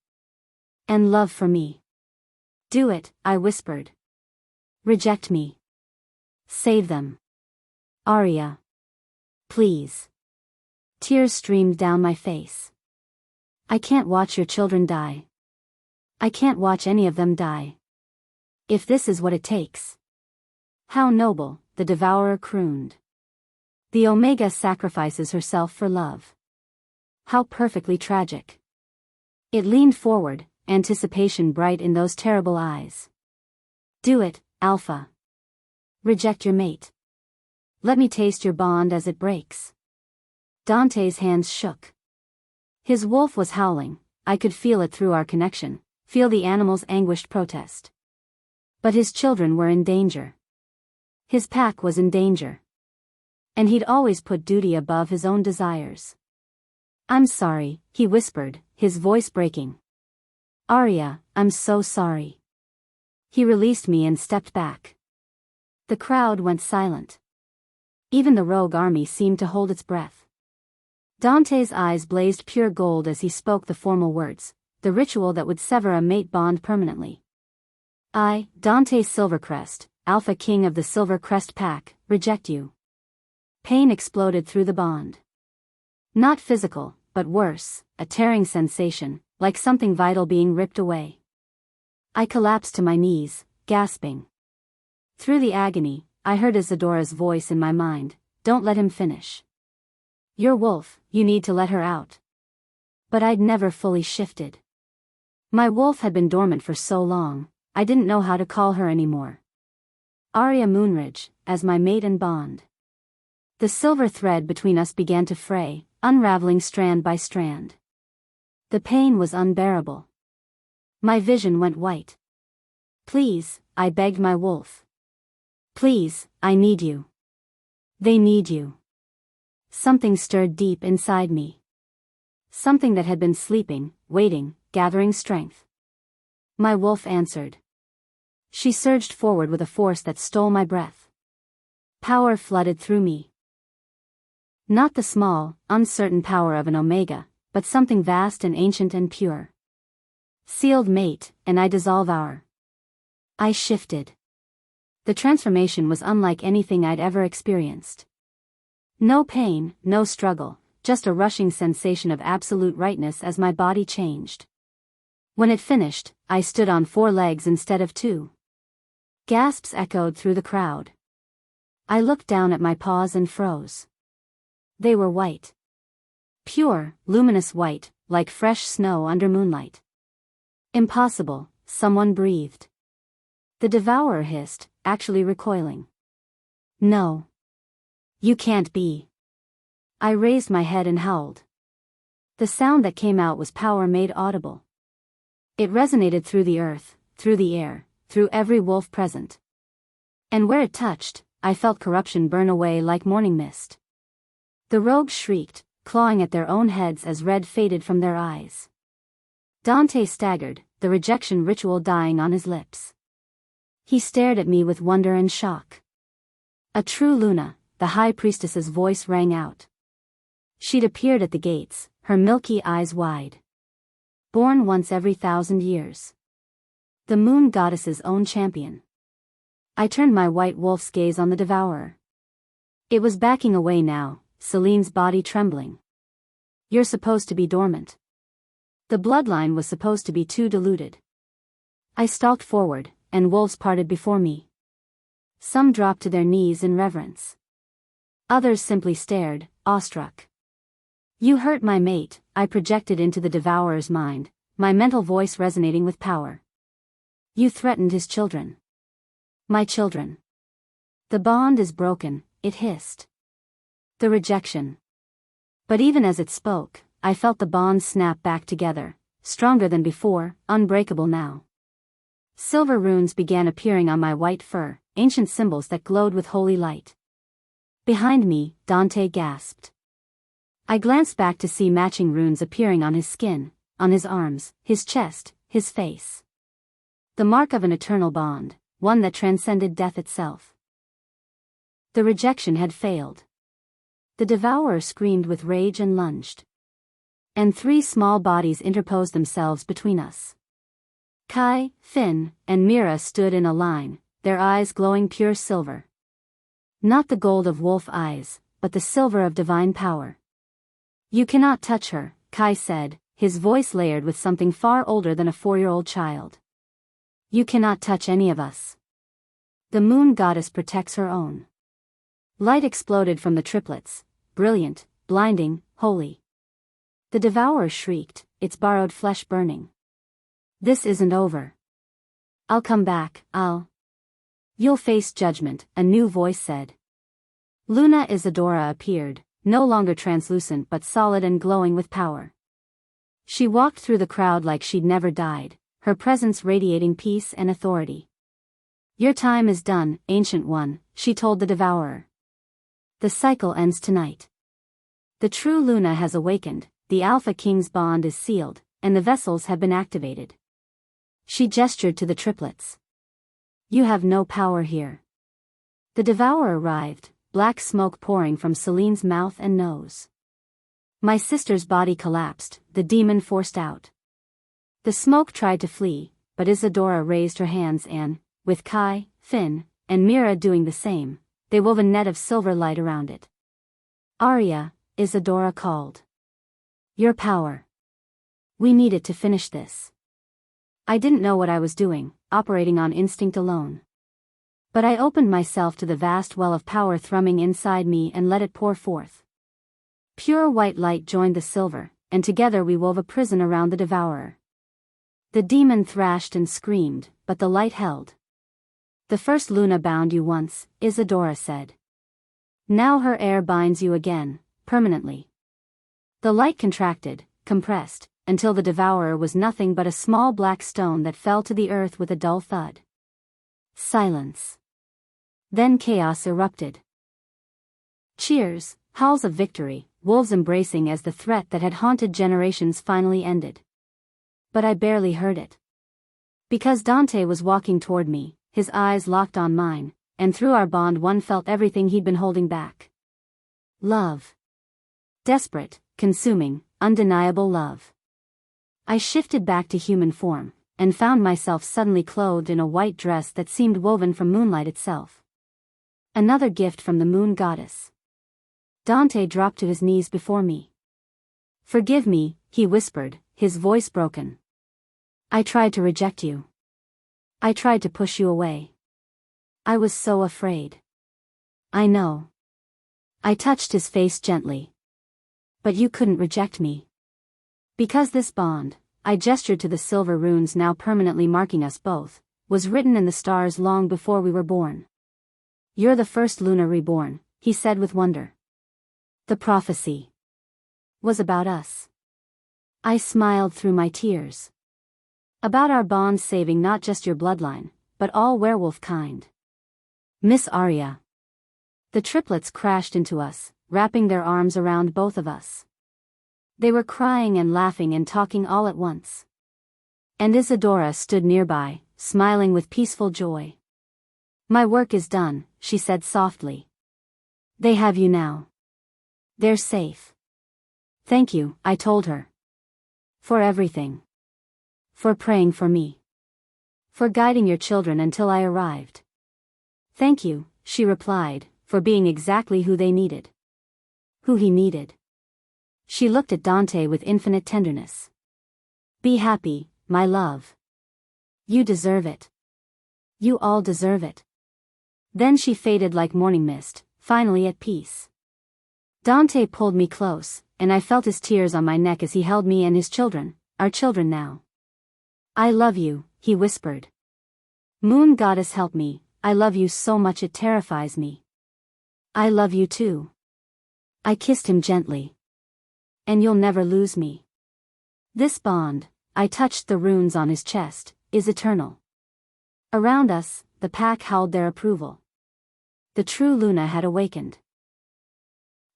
And love for me. Do it, I whispered. Reject me. Save them. Arya. Please. Tears streamed down my face. I can't watch your children die. I can't watch any of them die. If this is what it takes. How noble, the devourer crooned. The Omega sacrifices herself for love. How perfectly tragic. It leaned forward, anticipation bright in those terrible eyes. Do it, Alpha. Reject your mate. Let me taste your bond as it breaks. Dante's hands shook. His wolf was howling, I could feel it through our connection, feel the animal's anguished protest. But his children were in danger. His pack was in danger. And he'd always put duty above his own desires. I'm sorry, he whispered, his voice breaking. Arya, I'm so sorry. He released me and stepped back. The crowd went silent. Even the rogue army seemed to hold its breath. Dante's eyes blazed pure gold as he spoke the formal words, the ritual that would sever a mate bond permanently. I, Dante Silvercrest, Alpha King of the Silvercrest Pack, reject you. Pain exploded through the bond. Not physical, but worse, a tearing sensation, like something vital being ripped away. I collapsed to my knees, gasping. Through the agony, I heard Isadora's voice in my mind, don't let him finish. Your wolf, you need to let her out. But I'd never fully shifted. My wolf had been dormant for so long, I didn't know how to call her anymore. Arya Moonridge, as my mate and bond. The silver thread between us began to fray, unraveling strand by strand. The pain was unbearable. My vision went white. Please, I begged my wolf. Please, I need you. They need you. Something stirred deep inside me. Something that had been sleeping, waiting, gathering strength. My wolf answered. She surged forward with a force that stole my breath. Power flooded through me. Not the small, uncertain power of an Omega, but something vast and ancient and pure. Sealed mate, and I dissolve our. I shifted. The transformation was unlike anything I'd ever experienced. No pain, no struggle, just a rushing sensation of absolute rightness as my body changed. When it finished, I stood on 4 legs instead of 2. Gasps echoed through the crowd. I looked down at my paws and froze. They were white. Pure, luminous white, like fresh snow under moonlight. Impossible, someone breathed. The devourer hissed, actually recoiling. No. You can't be. I raised my head and howled. The sound that came out was power made audible. It resonated through the earth, through the air, through every wolf present. And where it touched, I felt corruption burn away like morning mist. The rogues shrieked, clawing at their own heads as red faded from their eyes. Dante staggered, the rejection ritual dying on his lips. He stared at me with wonder and shock. A true Luna, the high priestess's voice rang out. She'd appeared at the gates, her milky eyes wide. Born once every 1,000 years. The moon goddess's own champion. I turned my white wolf's gaze on the devourer. It was backing away now, Celine's body trembling. You're supposed to be dormant. The bloodline was supposed to be too diluted. I stalked forward, and wolves parted before me. Some dropped to their knees in reverence. Others simply stared, awestruck. You hurt my mate, I projected into the devourer's mind, my mental voice resonating with power. You threatened his children. My children. The bond is broken, it hissed. The rejection. But even as it spoke, I felt the bond snap back together, stronger than before, unbreakable now. Silver runes began appearing on my white fur, ancient symbols that glowed with holy light. Behind me, Dante gasped. I glanced back to see matching runes appearing on his skin, on his arms, his chest, his face. The mark of an eternal bond, one that transcended death itself. The rejection had failed. The devourer screamed with rage and lunged. And 3 small bodies interposed themselves between us. Kai, Finn, and Mira stood in a line, their eyes glowing pure silver. Not the gold of wolf eyes, but the silver of divine power. You cannot touch her, Kai said, his voice layered with something far older than a 4-year-old child. You cannot touch any of us. The moon goddess protects her own. Light exploded from the triplets, brilliant, blinding, holy. The devourer shrieked, its borrowed flesh burning. This isn't over. I'll come back, You'll face judgment, a new voice said. Luna Isadora appeared, no longer translucent but solid and glowing with power. She walked through the crowd like she'd never died, her presence radiating peace and authority. Your time is done, Ancient One, she told the devourer. The cycle ends tonight. The true Luna has awakened, the Alpha King's bond is sealed, and the vessels have been activated. She gestured to the triplets. You have no power here. The devourer arrived, black smoke pouring from Celine's mouth and nose. My sister's body collapsed, the demon forced out. The smoke tried to flee, but Isadora raised her hands and, with Kai, Finn, and Mira doing the same, they wove a net of silver light around it. Arya, Isadora called. Your power. We need it to finish this. I didn't know what I was doing, operating on instinct alone. But I opened myself to the vast well of power thrumming inside me and let it pour forth. Pure white light joined the silver, and together we wove a prison around the devourer. The demon thrashed and screamed, but the light held. The first Luna bound you once, Isadora said. Now her air binds you again, permanently. The light contracted, compressed, until the devourer was nothing but a small black stone that fell to the earth with a dull thud. Silence. Then chaos erupted. Cheers, howls of victory, wolves embracing as the threat that had haunted generations finally ended. But I barely heard it. Because Dante was walking toward me, his eyes locked on mine, and through our bond one felt everything he'd been holding back. Love. Desperate, consuming, undeniable love. I shifted back to human form, and found myself suddenly clothed in a white dress that seemed woven from moonlight itself. Another gift from the moon goddess. Dante dropped to his knees before me. Forgive me, he whispered, his voice broken. I tried to reject you. I tried to push you away. I was so afraid. I know. I touched his face gently. But you couldn't reject me. Because this bond, I gestured to the silver runes now permanently marking us both, was written in the stars long before we were born. You're the first Luna reborn, he said with wonder. The prophecy was about us. I smiled through my tears. About our bond saving not just your bloodline, but all werewolf kind. Miss Arya. The triplets crashed into us, wrapping their arms around both of us. They were crying and laughing and talking all at once. And Isadora stood nearby, smiling with peaceful joy. My work is done, she said softly. They have you now. They're safe. Thank you, I told her. For everything. For praying for me. For guiding your children until I arrived. Thank you, she replied, for being exactly who they needed. Who he needed. She looked at Dante with infinite tenderness. Be happy, my love. You deserve it. You all deserve it. Then she faded like morning mist, finally at peace. Dante pulled me close, and I felt his tears on my neck as he held me and his children, our children now. I love you, he whispered. Moon goddess help me, I love you so much it terrifies me. I love you too. I kissed him gently. And you'll never lose me. This bond, I touched the runes on his chest, is eternal. Around us, the pack howled their approval. The true Luna had awakened.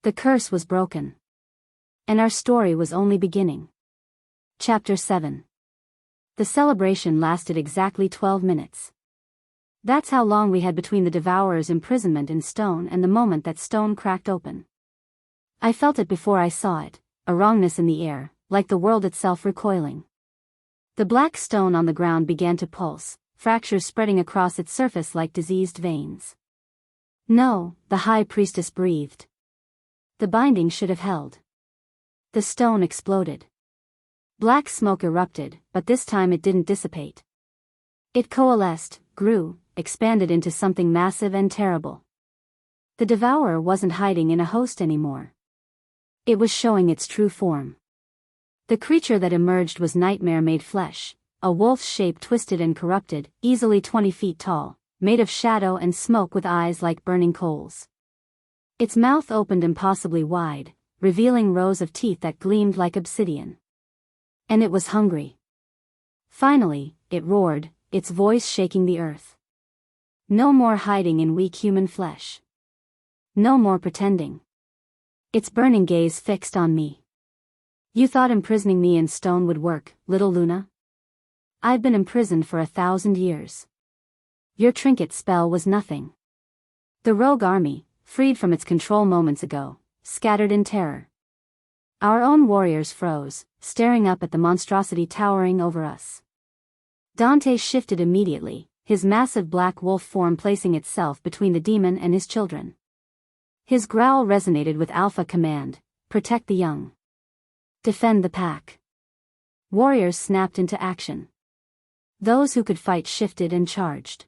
The curse was broken. And our story was only beginning. Chapter 7. The celebration lasted exactly 12 minutes. That's how long we had between the Devourer's imprisonment in stone and the moment that stone cracked open. I felt it before I saw it, a wrongness in the air, like the world itself recoiling. The black stone on the ground began to pulse, fractures spreading across its surface like diseased veins. No, the High Priestess breathed. The binding should have held. The stone exploded. Black smoke erupted, but this time it didn't dissipate. It coalesced, grew, expanded into something massive and terrible. The Devourer wasn't hiding in a host anymore. It was showing its true form. The creature that emerged was nightmare-made flesh, a wolf's shape twisted and corrupted, easily 20 feet tall, made of shadow and smoke with eyes like burning coals. Its mouth opened impossibly wide, revealing rows of teeth that gleamed like obsidian. And it was hungry. Finally, it roared, its voice shaking the earth. No more hiding in weak human flesh. No more pretending. Its burning gaze fixed on me. You thought imprisoning me in stone would work, little Luna? I've been imprisoned for 1,000 years. Your trinket spell was nothing. The rogue army, freed from its control moments ago, scattered in terror. Our own warriors froze, staring up at the monstrosity towering over us. Dante shifted immediately, his massive black wolf form placing itself between the demon and his children. His growl resonated with alpha command: protect the young. Defend the pack. Warriors snapped into action. Those who could fight shifted and charged.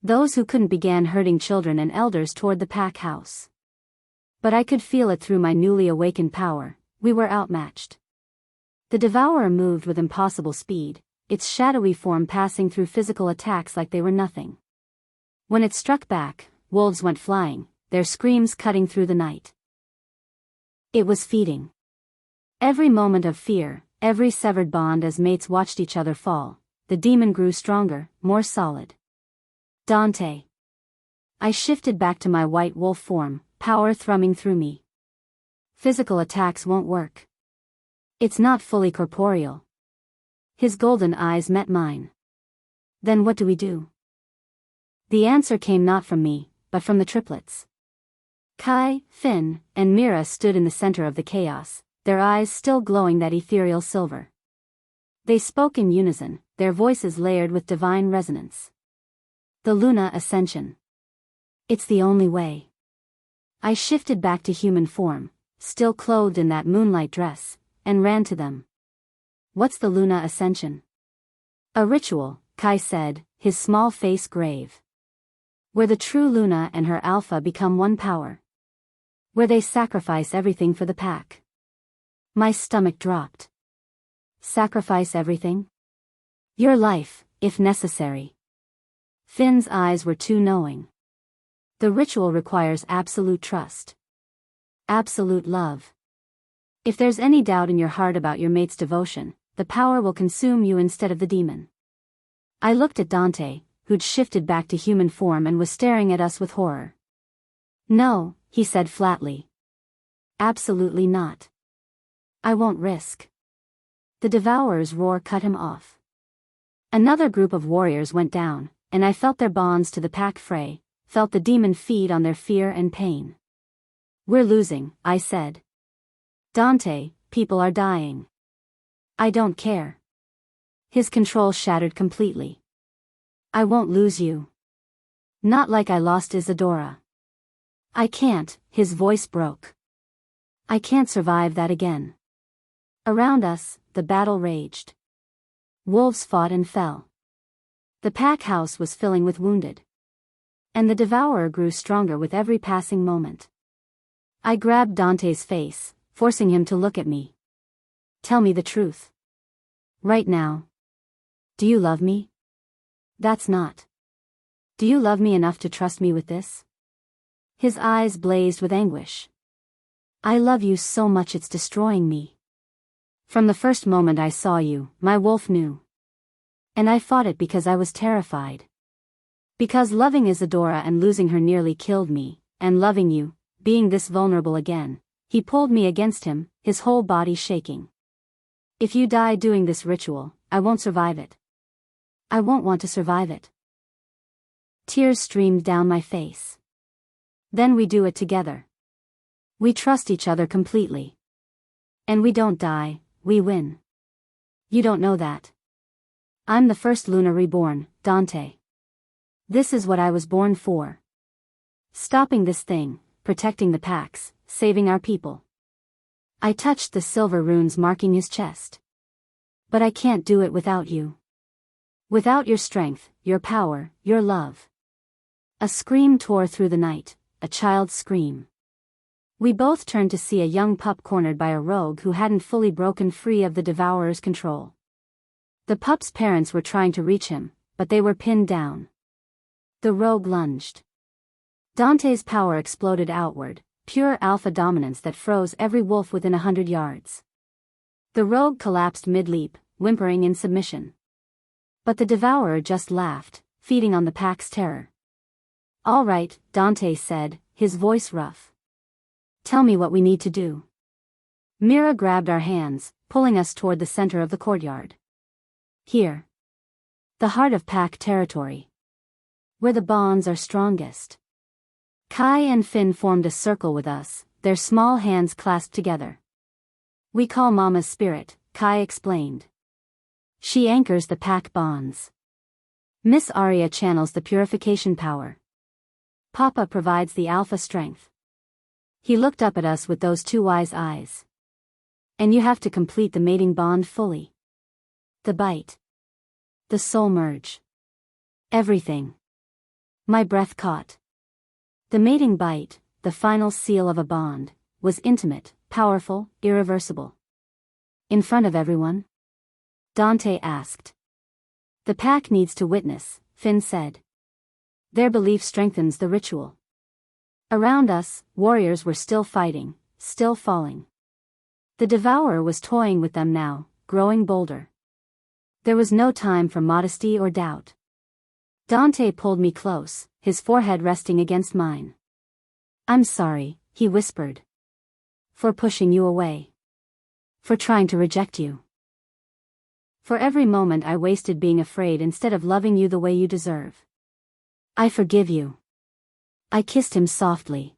Those who couldn't began herding children and elders toward the pack house. But I could feel it through my newly awakened power, we were outmatched. The Devourer moved with impossible speed, its shadowy form passing through physical attacks like they were nothing. When it struck back, wolves went flying, their screams cutting through the night. It was feeding. Every moment of fear, every severed bond as mates watched each other fall, the demon grew stronger, more solid. Dante. I shifted back to my white wolf form, power thrumming through me. Physical attacks won't work. It's not fully corporeal. His golden eyes met mine. Then what do we do? The answer came not from me, but from the triplets. Kai, Finn, and Mira stood in the center of the chaos, their eyes still glowing that ethereal silver. They spoke in unison, their voices layered with divine resonance. The Luna Ascension. It's the only way. I shifted back to human form, still clothed in that moonlight dress, and ran to them. What's the Luna Ascension? A ritual, Kai said, his small face grave. Where the true Luna and her alpha become one power. Where they sacrifice everything for the pack. My stomach dropped. Sacrifice everything? Your life, if necessary. Finn's eyes were too knowing. The ritual requires absolute trust. Absolute love. If there's any doubt in your heart about your mate's devotion, the power will consume you instead of the demon. I looked at Dante, who'd shifted back to human form and was staring at us with horror. No, he said flatly. Absolutely not. I won't risk. The Devourer's roar cut him off. Another group of warriors went down, and I felt their bonds to the pack fray, felt the demon feed on their fear and pain. We're losing, I said. Dante, people are dying. I don't care. His control shattered completely. I won't lose you. Not like I lost Isadora. I can't, his voice broke. I can't survive that again. Around us, the battle raged. Wolves fought and fell. The pack house was filling with wounded. And the Devourer grew stronger with every passing moment. I grabbed Dante's face, forcing him to look at me. Tell me the truth. Right now. Do you love me? That's not. Do you love me enough to trust me with this? His eyes blazed with anguish. I love you so much it's destroying me. From the first moment I saw you, my wolf knew. And I fought it because I was terrified. Because loving Isadora and losing her nearly killed me, and loving you, being this vulnerable again, he pulled me against him, his whole body shaking. If you die doing this ritual, I won't survive it. I won't want to survive it. Tears streamed down my face. Then we do it together. We trust each other completely. And we don't die, we win. You don't know that. I'm the first Luna reborn, Dante. This is what I was born for. Stopping this thing, protecting the packs, saving our people. I touched the silver runes marking his chest. But I can't do it without you. Without your strength, your power, your love. A scream tore through the night, a child's scream. We both turned to see a young pup cornered by a rogue who hadn't fully broken free of the devourer's control. The pup's parents were trying to reach him, but they were pinned down. The rogue lunged. Dante's power exploded outward, pure alpha dominance that froze every wolf within 100 yards. The rogue collapsed mid-leap, whimpering in submission. But the devourer just laughed, feeding on the pack's terror. All right, Dante said, his voice rough. Tell me what we need to do. Mira grabbed our hands, pulling us toward the center of the courtyard. Here. The heart of pack territory. Where the bonds are strongest. Kai and Finn formed a circle with us, their small hands clasped together. We call Mama's spirit, Kai explained. She anchors the pack bonds. Miss Arya channels the purification power. Papa provides the alpha strength. He looked up at us with those two wise eyes. And you have to complete the mating bond fully. The bite. The soul merge. Everything. My breath caught. The mating bite, the final seal of a bond, was intimate, powerful, irreversible. In front of everyone? Dante asked. The pack needs to witness, Finn said. Their belief strengthens the ritual. Around us, warriors were still fighting, still falling. The devourer was toying with them now, growing bolder. There was no time for modesty or doubt. Dante pulled me close, his forehead resting against mine. I'm sorry, he whispered. For pushing you away. For trying to reject you. For every moment I wasted being afraid instead of loving you the way you deserve. I forgive you. I kissed him softly.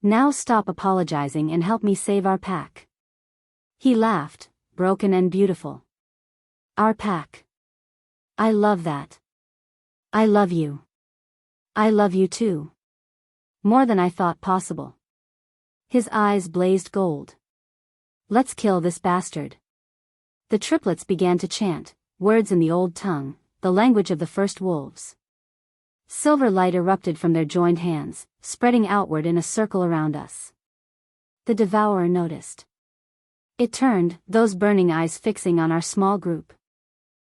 Now stop apologizing and help me save our pack. He laughed, broken and beautiful. Our pack. I love that. I love you. I love you too. More than I thought possible. His eyes blazed gold. Let's kill this bastard. The triplets began to chant, words in the old tongue, the language of the first wolves. Silver light erupted from their joined hands, spreading outward in a circle around us. The devourer noticed. It turned, those burning eyes fixing on our small group.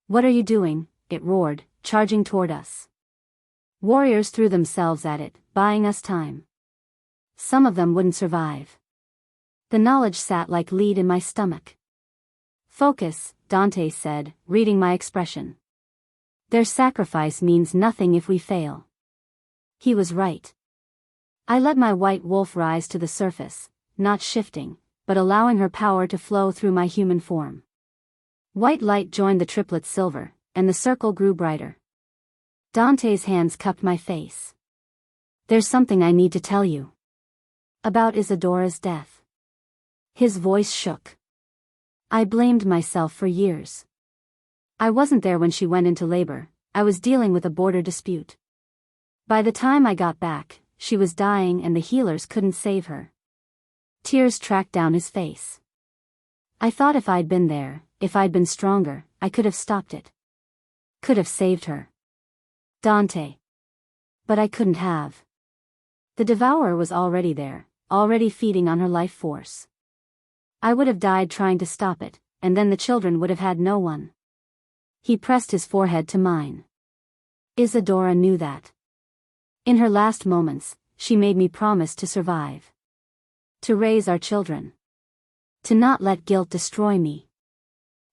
What are you doing? It roared, charging toward us. Warriors threw themselves at it, buying us time. Some of them wouldn't survive. The knowledge sat like lead in my stomach. Focus, Dante said, reading my expression. Their sacrifice means nothing if we fail. He was right. I let my white wolf rise to the surface, not shifting, but allowing her power to flow through my human form. White light joined the triplet's silver, and the circle grew brighter. Dante's hands cupped my face. There's something I need to tell you. About Isadora's death. His voice shook. I blamed myself for years. I wasn't there when she went into labor, I was dealing with a border dispute. By the time I got back, she was dying and the healers couldn't save her. Tears tracked down his face. I thought if I'd been there, if I'd been stronger, I could have stopped it. Could have saved her. Dante. But I couldn't have. The devourer was already there, already feeding on her life force. I would have died trying to stop it, and then the children would have had no one. He pressed his forehead to mine. Isadora knew that. In her last moments, she made me promise to survive. To raise our children. To not let guilt destroy me.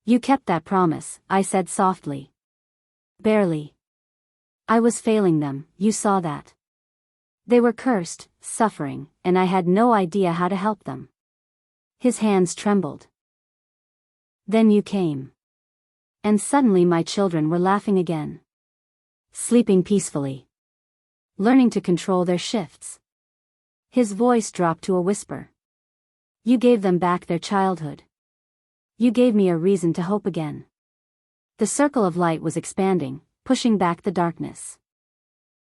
You kept that promise, I said softly. Barely. I was failing them, you saw that. They were cursed, suffering, and I had no idea how to help them. His hands trembled. Then you came. And suddenly my children were laughing again. Sleeping peacefully. Learning to control their shifts. His voice dropped to a whisper. You gave them back their childhood. You gave me a reason to hope again. The circle of light was expanding, pushing back the darkness.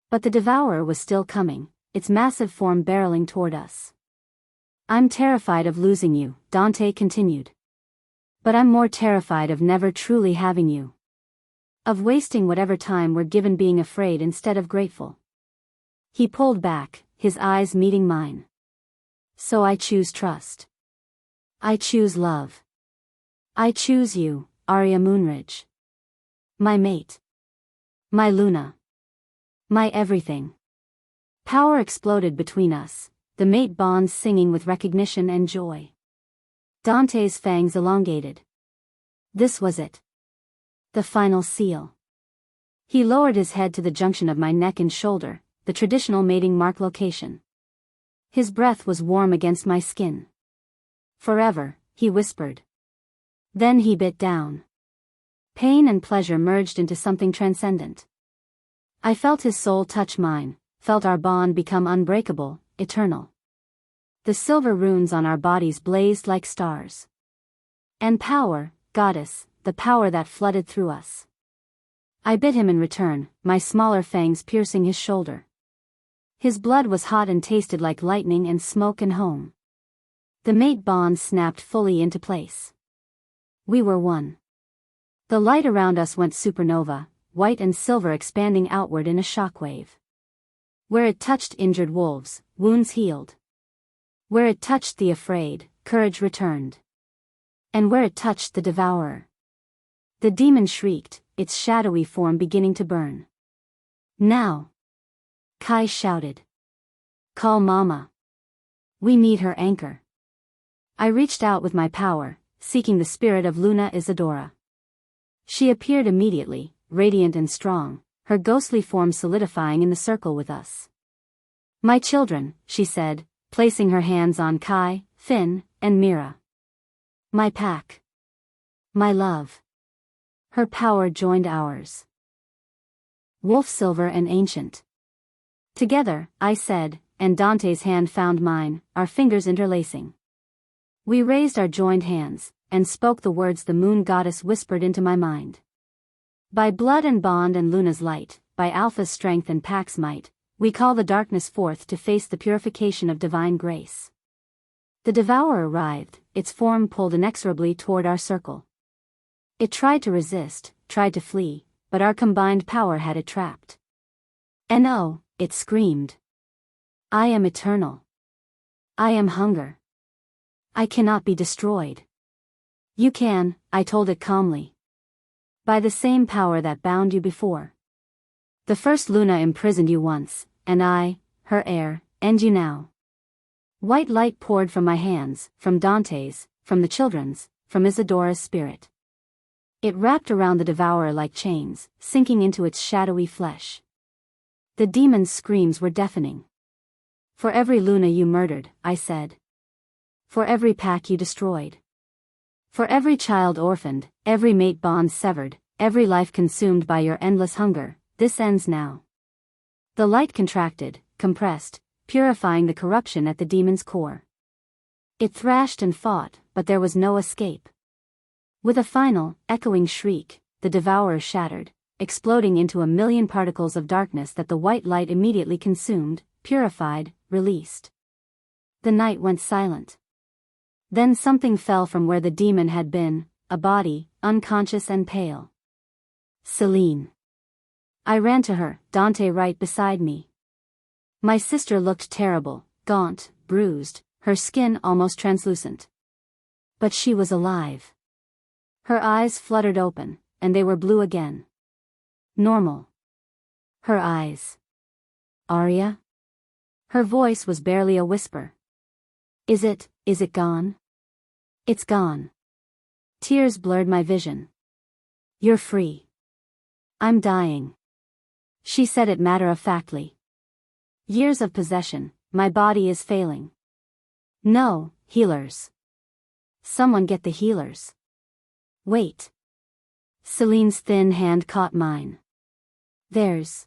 But the devourer was still coming, its massive form barreling toward us. I'm terrified of losing you, Dante continued. But I'm more terrified of never truly having you. Of wasting whatever time we're given being afraid instead of grateful. He pulled back, his eyes meeting mine. So I choose trust. I choose love. I choose you, Arya Moonridge. My mate. My Luna. My everything. Power exploded between us, the mate bond singing with recognition and joy. Dante's fangs elongated. This was it. The final seal. He lowered his head to the junction of my neck and shoulder, the traditional mating mark location. His breath was warm against my skin. Forever, he whispered. Then he bit down. Pain and pleasure merged into something transcendent. I felt his soul touch mine, felt our bond become unbreakable, eternal. The silver runes on our bodies blazed like stars. And power, goddess, the power that flooded through us. I bit him in return, my smaller fangs piercing his shoulder. His blood was hot and tasted like lightning and smoke and home. The mate bond snapped fully into place. We were one. The light around us went supernova, white and silver expanding outward in a shockwave. Where it touched injured wolves, wounds healed. Where it touched the afraid, courage returned. And where it touched the devourer. The demon shrieked, its shadowy form beginning to burn. Now! Kai shouted. Call Mama. We need her anchor. I reached out with my power, seeking the spirit of Luna Isadora. She appeared immediately, radiant and strong, her ghostly form solidifying in the circle with us. My children, she said, placing her hands on Kai, Finn, and Mira. My pack. My love. Her power joined ours. Wolf Silver and Ancient. Together, I said, and Dante's hand found mine, our fingers interlacing. We raised our joined hands, and spoke the words the moon goddess whispered into my mind. By blood and bond and Luna's light, by Alpha's strength and Pax's might, we call the darkness forth to face the purification of divine grace. The devourer arrived, its form pulled inexorably toward our circle. It tried to resist, tried to flee, but our combined power had it trapped. And oh, it screamed. I am eternal. I am hunger. I cannot be destroyed. You can, I told it calmly. By the same power that bound you before. The first Luna imprisoned you once, and I, her heir, end you now. White light poured from my hands, from Dante's, from the children's, from Isadora's spirit. It wrapped around the devourer like chains, sinking into its shadowy flesh. The demon's screams were deafening. For every Luna you murdered, I said. For every pack you destroyed. For every child orphaned, every mate bond severed, every life consumed by your endless hunger, this ends now. The light contracted, compressed, purifying the corruption at the demon's core. It thrashed and fought, but there was no escape. With a final, echoing shriek, the devourer shattered, exploding into a million particles of darkness that the white light immediately consumed, purified, released. The night went silent. Then something fell from where the demon had been, a body, unconscious and pale. Celine. I ran to her, Dante right beside me. My sister looked terrible, gaunt, bruised, her skin almost translucent. But she was alive. Her eyes fluttered open, and they were blue again. Normal. Her eyes. Arya? Her voice was barely a whisper. Is it gone? It's gone. Tears blurred my vision. You're free. I'm dying. She said it matter-of-factly. Years of possession, my body is failing. No, healers. Someone get the healers. Wait. Celine's thin hand caught mine. There's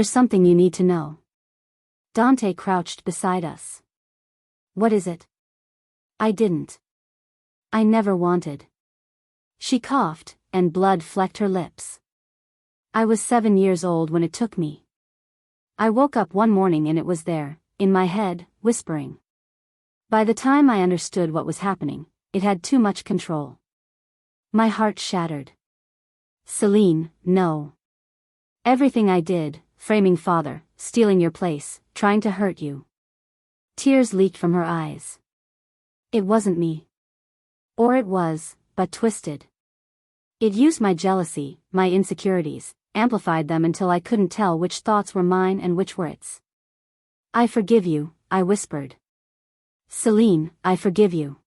something you need to know. Dante crouched beside us. What is it? I never wanted. She coughed, and blood flecked her lips. I was 7 years old when it took me. I woke up one morning and it was there, in my head, whispering. By the time I understood what was happening, it had too much control. My heart shattered. Celine, no. Everything I did, framing father, stealing your place, trying to hurt you. Tears leaked from her eyes. It wasn't me. Or it was, but twisted. It used my jealousy, my insecurities, amplified them until I couldn't tell which thoughts were mine and which were its. I forgive you, I whispered. Celine, I forgive you.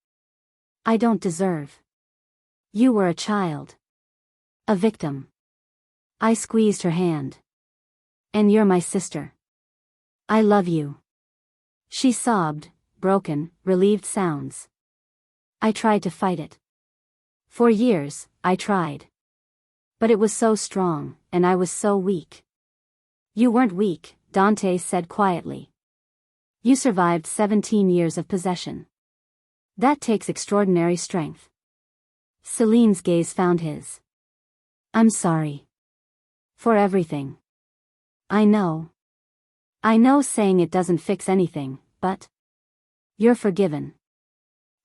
I don't deserve. You were a child. A victim. I squeezed her hand. And you're my sister. I love you. She sobbed, broken, relieved sounds. I tried to fight it. For years, I tried. But it was so strong, and I was so weak. You weren't weak, Dante said quietly. You survived 17 years of possession. That takes extraordinary strength. Celine's gaze found his. I'm sorry. For everything. I know saying it doesn't fix anything, but you're forgiven.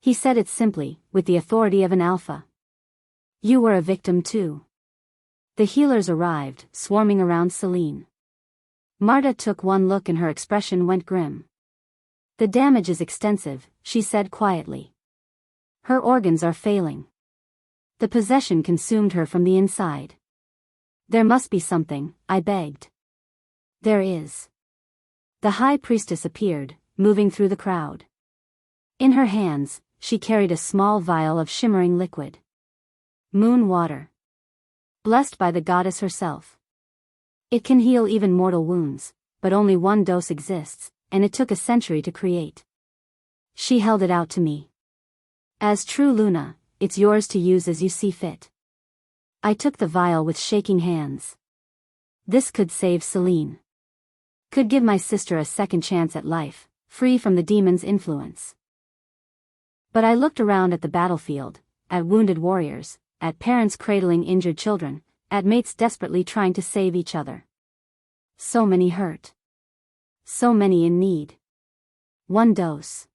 He said it simply, with the authority of an alpha. You were a victim too. The healers arrived, swarming around Celine. Marta took one look and her expression went grim. The damage is extensive, she said quietly. Her organs are failing. The possession consumed her from the inside. There must be something, I begged. There is. The high priestess appeared, moving through the crowd. In her hands, she carried a small vial of shimmering liquid. Moon water. Blessed by the goddess herself. It can heal even mortal wounds, but only one dose exists, and it took a century to create. She held it out to me. As true Luna, it's yours to use as you see fit. I took the vial with shaking hands. This could save Celine. Could give my sister a second chance at life, free from the demon's influence. But I looked around at the battlefield, at wounded warriors, at parents cradling injured children, at mates desperately trying to save each other. So many hurt. So many in need. One dose.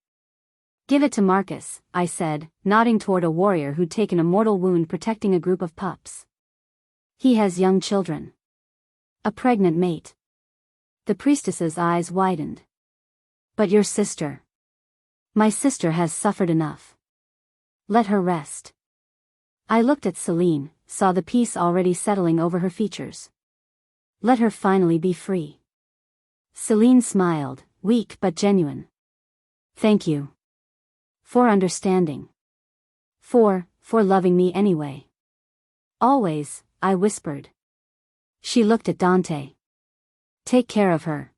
Give it to Marcus, I said, nodding toward a warrior who'd taken a mortal wound protecting a group of pups. He has young children. A pregnant mate. The priestess's eyes widened. But your sister. My sister has suffered enough. Let her rest. I looked at Celine, saw the peace already settling over her features. Let her finally be free. Celine smiled, weak but genuine. Thank you. For understanding. For loving me anyway. Always, I whispered. She looked at Dante. Take care of her.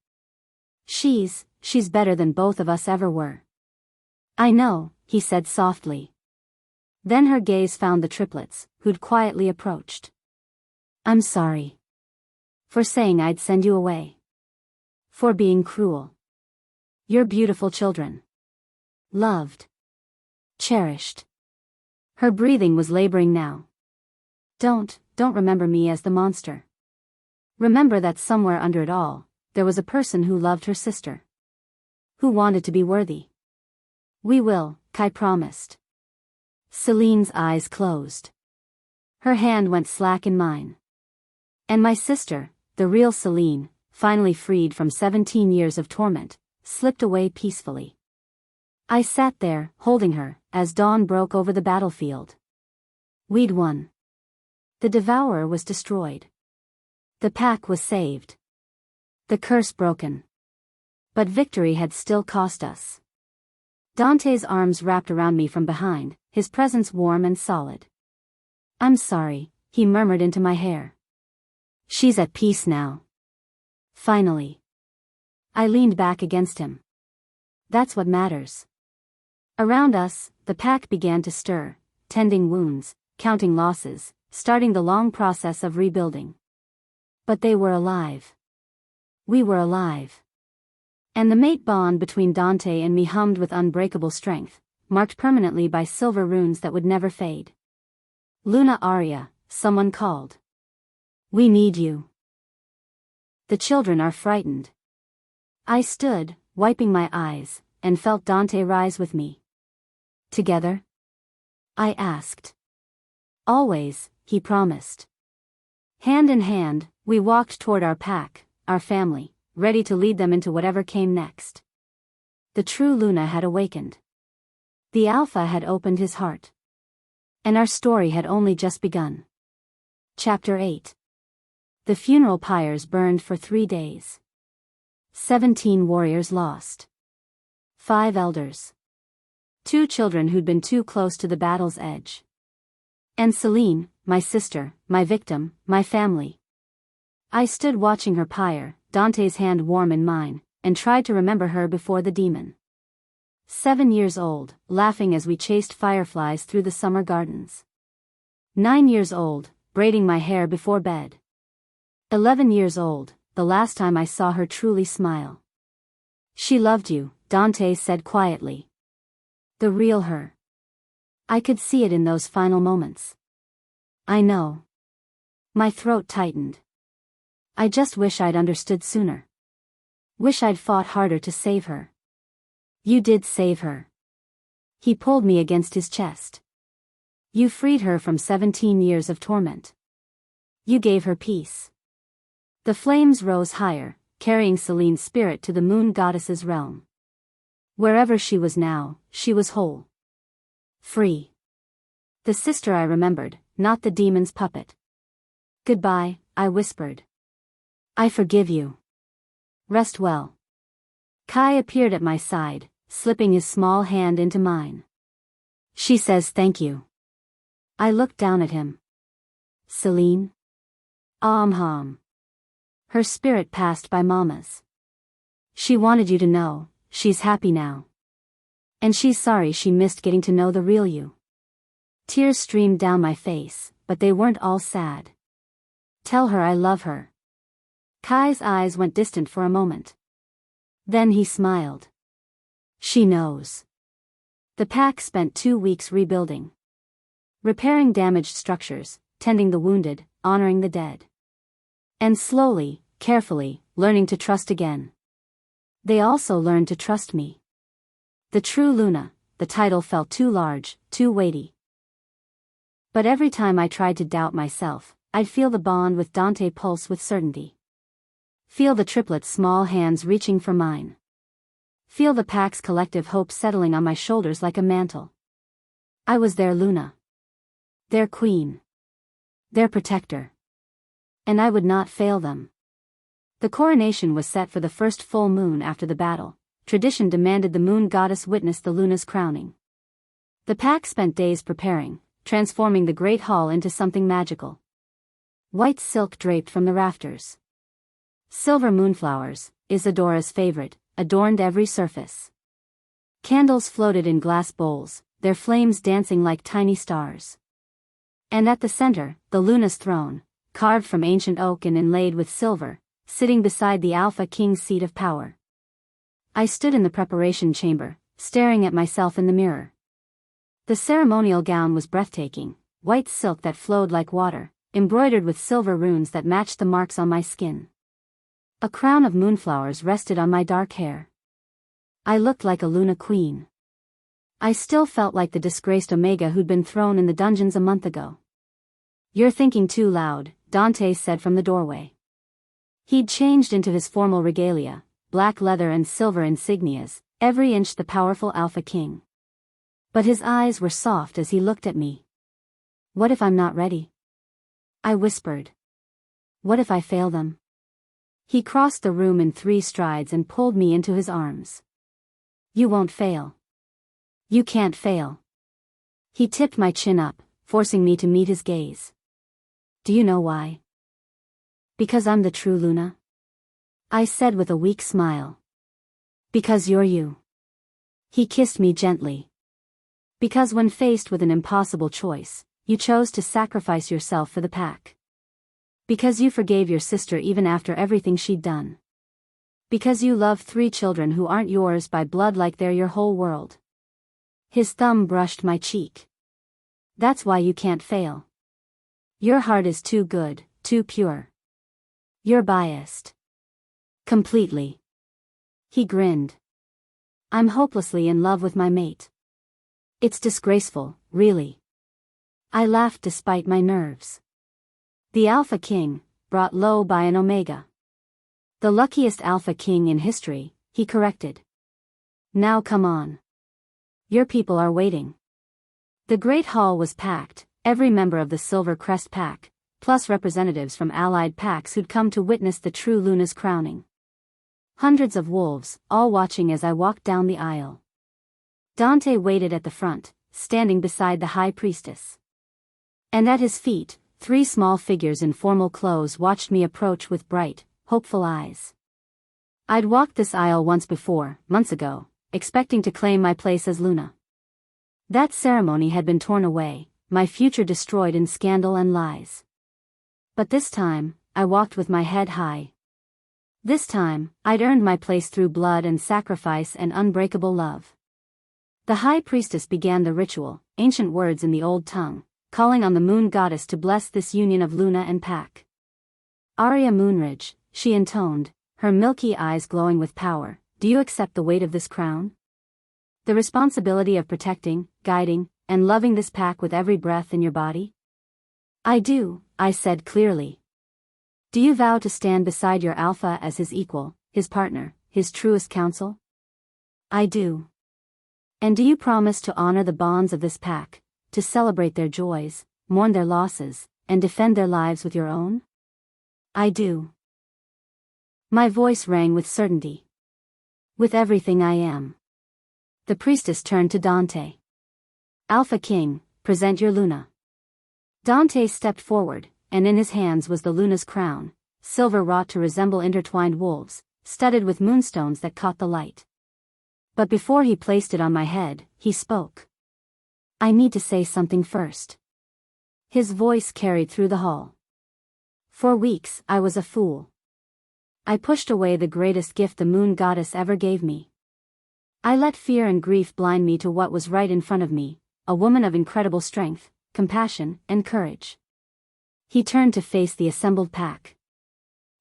She's better than both of us ever were. I know, he said softly. Then her gaze found the triplets, who'd quietly approached. I'm sorry. For saying I'd send you away. For being cruel. You're beautiful children. Loved. Cherished. Her breathing was laboring now. Don't remember me as the monster. Remember that somewhere under it all, there was a person who loved her sister. Who wanted to be worthy. We will, Kai promised. Celine's eyes closed. Her hand went slack in mine. And my sister, the real Celine, finally freed from 17 years of torment, slipped away peacefully. I sat there, holding her, as dawn broke over the battlefield. We'd won. The devourer was destroyed. The pack was saved. The curse broken. But victory had still cost us. Dante's arms wrapped around me from behind, his presence warm and solid. "I'm sorry," he murmured into my hair. "She's at peace now." Finally. I leaned back against him. That's what matters. Around us, the pack began to stir, tending wounds, counting losses, starting the long process of rebuilding. But they were alive. We were alive. And the mate bond between Dante and me hummed with unbreakable strength, marked permanently by silver runes that would never fade. "Luna Aria," someone called. "We need you. The children are frightened." I stood, wiping my eyes, and felt Dante rise with me. "Together?" I asked. "Always," he promised. Hand in hand, we walked toward our pack, our family, ready to lead them into whatever came next. The true Luna had awakened. The Alpha had opened his heart. And our story had only just begun. Chapter 8. The funeral pyres burned for 3 days. 17 warriors lost. 5 elders. 2 children who'd been too close to the battle's edge. And Celine, my sister, my victim, my family. I stood watching her pyre, Dante's hand warm in mine, and tried to remember her before the demon. 7 years old, laughing as we chased fireflies through the summer gardens. 9 years old, braiding my hair before bed. 11 years old, the last time I saw her truly smile. "She loved you," Dante said quietly. The real her. I could see it in those final moments. "I know." My throat tightened. "I just wish I'd understood sooner. Wish I'd fought harder to save her." "You did save her." He pulled me against his chest. "You freed her from 17 years of torment. You gave her peace." The flames rose higher, carrying Celine's spirit to the moon goddess's realm. Wherever she was now, she was whole. Free. The sister I remembered, not the demon's puppet. "Goodbye," I whispered. "I forgive you. Rest well." Kai appeared at my side, slipping his small hand into mine. "She says thank you." I looked down at him. "Celine?" Hum. Her spirit passed by Mama's. "She wanted you to know, she's happy now. And she's sorry she missed getting to know the real you." Tears streamed down my face, but they weren't all sad. "Tell her I love her." Kai's eyes went distant for a moment. Then he smiled. "She knows." The pack spent 2 weeks rebuilding. Repairing damaged structures, tending the wounded, honoring the dead. And slowly, carefully, learning to trust again. They also learned to trust me. The true Luna, the title felt too large, too weighty. But every time I tried to doubt myself, I'd feel the bond with Dante pulse with certainty. Feel the triplets' small hands reaching for mine. Feel the pack's collective hope settling on my shoulders like a mantle. I was their Luna. Their queen. Their protector. And I would not fail them. The coronation was set for the first full moon after the battle. Tradition demanded the moon goddess witness the Luna's crowning. The pack spent days preparing, transforming the great hall into something magical. White silk draped from the rafters. Silver moonflowers, Isadora's favorite, adorned every surface. Candles floated in glass bowls, their flames dancing like tiny stars. And at the center, the Luna's throne, carved from ancient oak and inlaid with silver, sitting beside the Alpha King's seat of power. I stood in the preparation chamber, staring at myself in the mirror. The ceremonial gown was breathtaking, white silk that flowed like water, embroidered with silver runes that matched the marks on my skin. A crown of moonflowers rested on my dark hair. I looked like a Luna queen. I still felt like the disgraced Omega who'd been thrown in the dungeons a month ago. "You're thinking too loud," Dante said from the doorway. He'd changed into his formal regalia, black leather and silver insignias, every inch the powerful Alpha King. But his eyes were soft as he looked at me. "What if I'm not ready?" I whispered. What if I fail them? He crossed the room in 3 strides and pulled me into his arms. You won't fail. You can't fail. He tipped my chin up, forcing me to meet his gaze. Do you know why? Because I'm the true Luna? I said with a weak smile. Because you're you. He kissed me gently. Because when faced with an impossible choice, you chose to sacrifice yourself for the pack. Because you forgave your sister even after everything she'd done. Because you love 3 children who aren't yours by blood like they're your whole world. His thumb brushed my cheek. That's why you can't fail. Your heart is too good, too pure. You're biased. Completely. He grinned. I'm hopelessly in love with my mate. It's disgraceful, really. I laughed despite my nerves. The Alpha King, brought low by an Omega. The luckiest Alpha King in history, he corrected. Now come on. Your people are waiting. The Great Hall was packed, every member of the Silver Crest Pack, plus representatives from allied packs who'd come to witness the true Luna's crowning. Hundreds of wolves, all watching as I walked down the aisle. Dante waited at the front, standing beside the High Priestess. And at his feet, 3 small figures in formal clothes watched me approach with bright, hopeful eyes. I'd walked this aisle once before, months ago, expecting to claim my place as Luna. That ceremony had been torn away, my future destroyed in scandal and lies. But this time, I walked with my head high. This time, I'd earned my place through blood and sacrifice and unbreakable love. The High Priestess began the ritual, ancient words in the old tongue, calling on the moon goddess to bless this union of Luna and Pack. Arya Moonridge, she intoned, her milky eyes glowing with power, do you accept the weight of this crown? The responsibility of protecting, guiding, and loving this pack with every breath in your body? I do, I said clearly. Do you vow to stand beside your alpha as his equal, his partner, his truest counsel? I do. And do you promise to honor the bonds of this pack, to celebrate their joys, mourn their losses, and defend their lives with your own? I do. My voice rang with certainty. With everything I am. The priestess turned to Dante. Alpha King, present your Luna. Dante stepped forward, and in his hands was the Luna's crown, silver wrought to resemble intertwined wolves, studded with moonstones that caught the light. But before he placed it on my head, he spoke. I need to say something first. His voice carried through the hall. For weeks, I was a fool. I pushed away the greatest gift the moon goddess ever gave me. I let fear and grief blind me to what was right in front of me, a woman of incredible strength, compassion, and courage. He turned to face the assembled pack.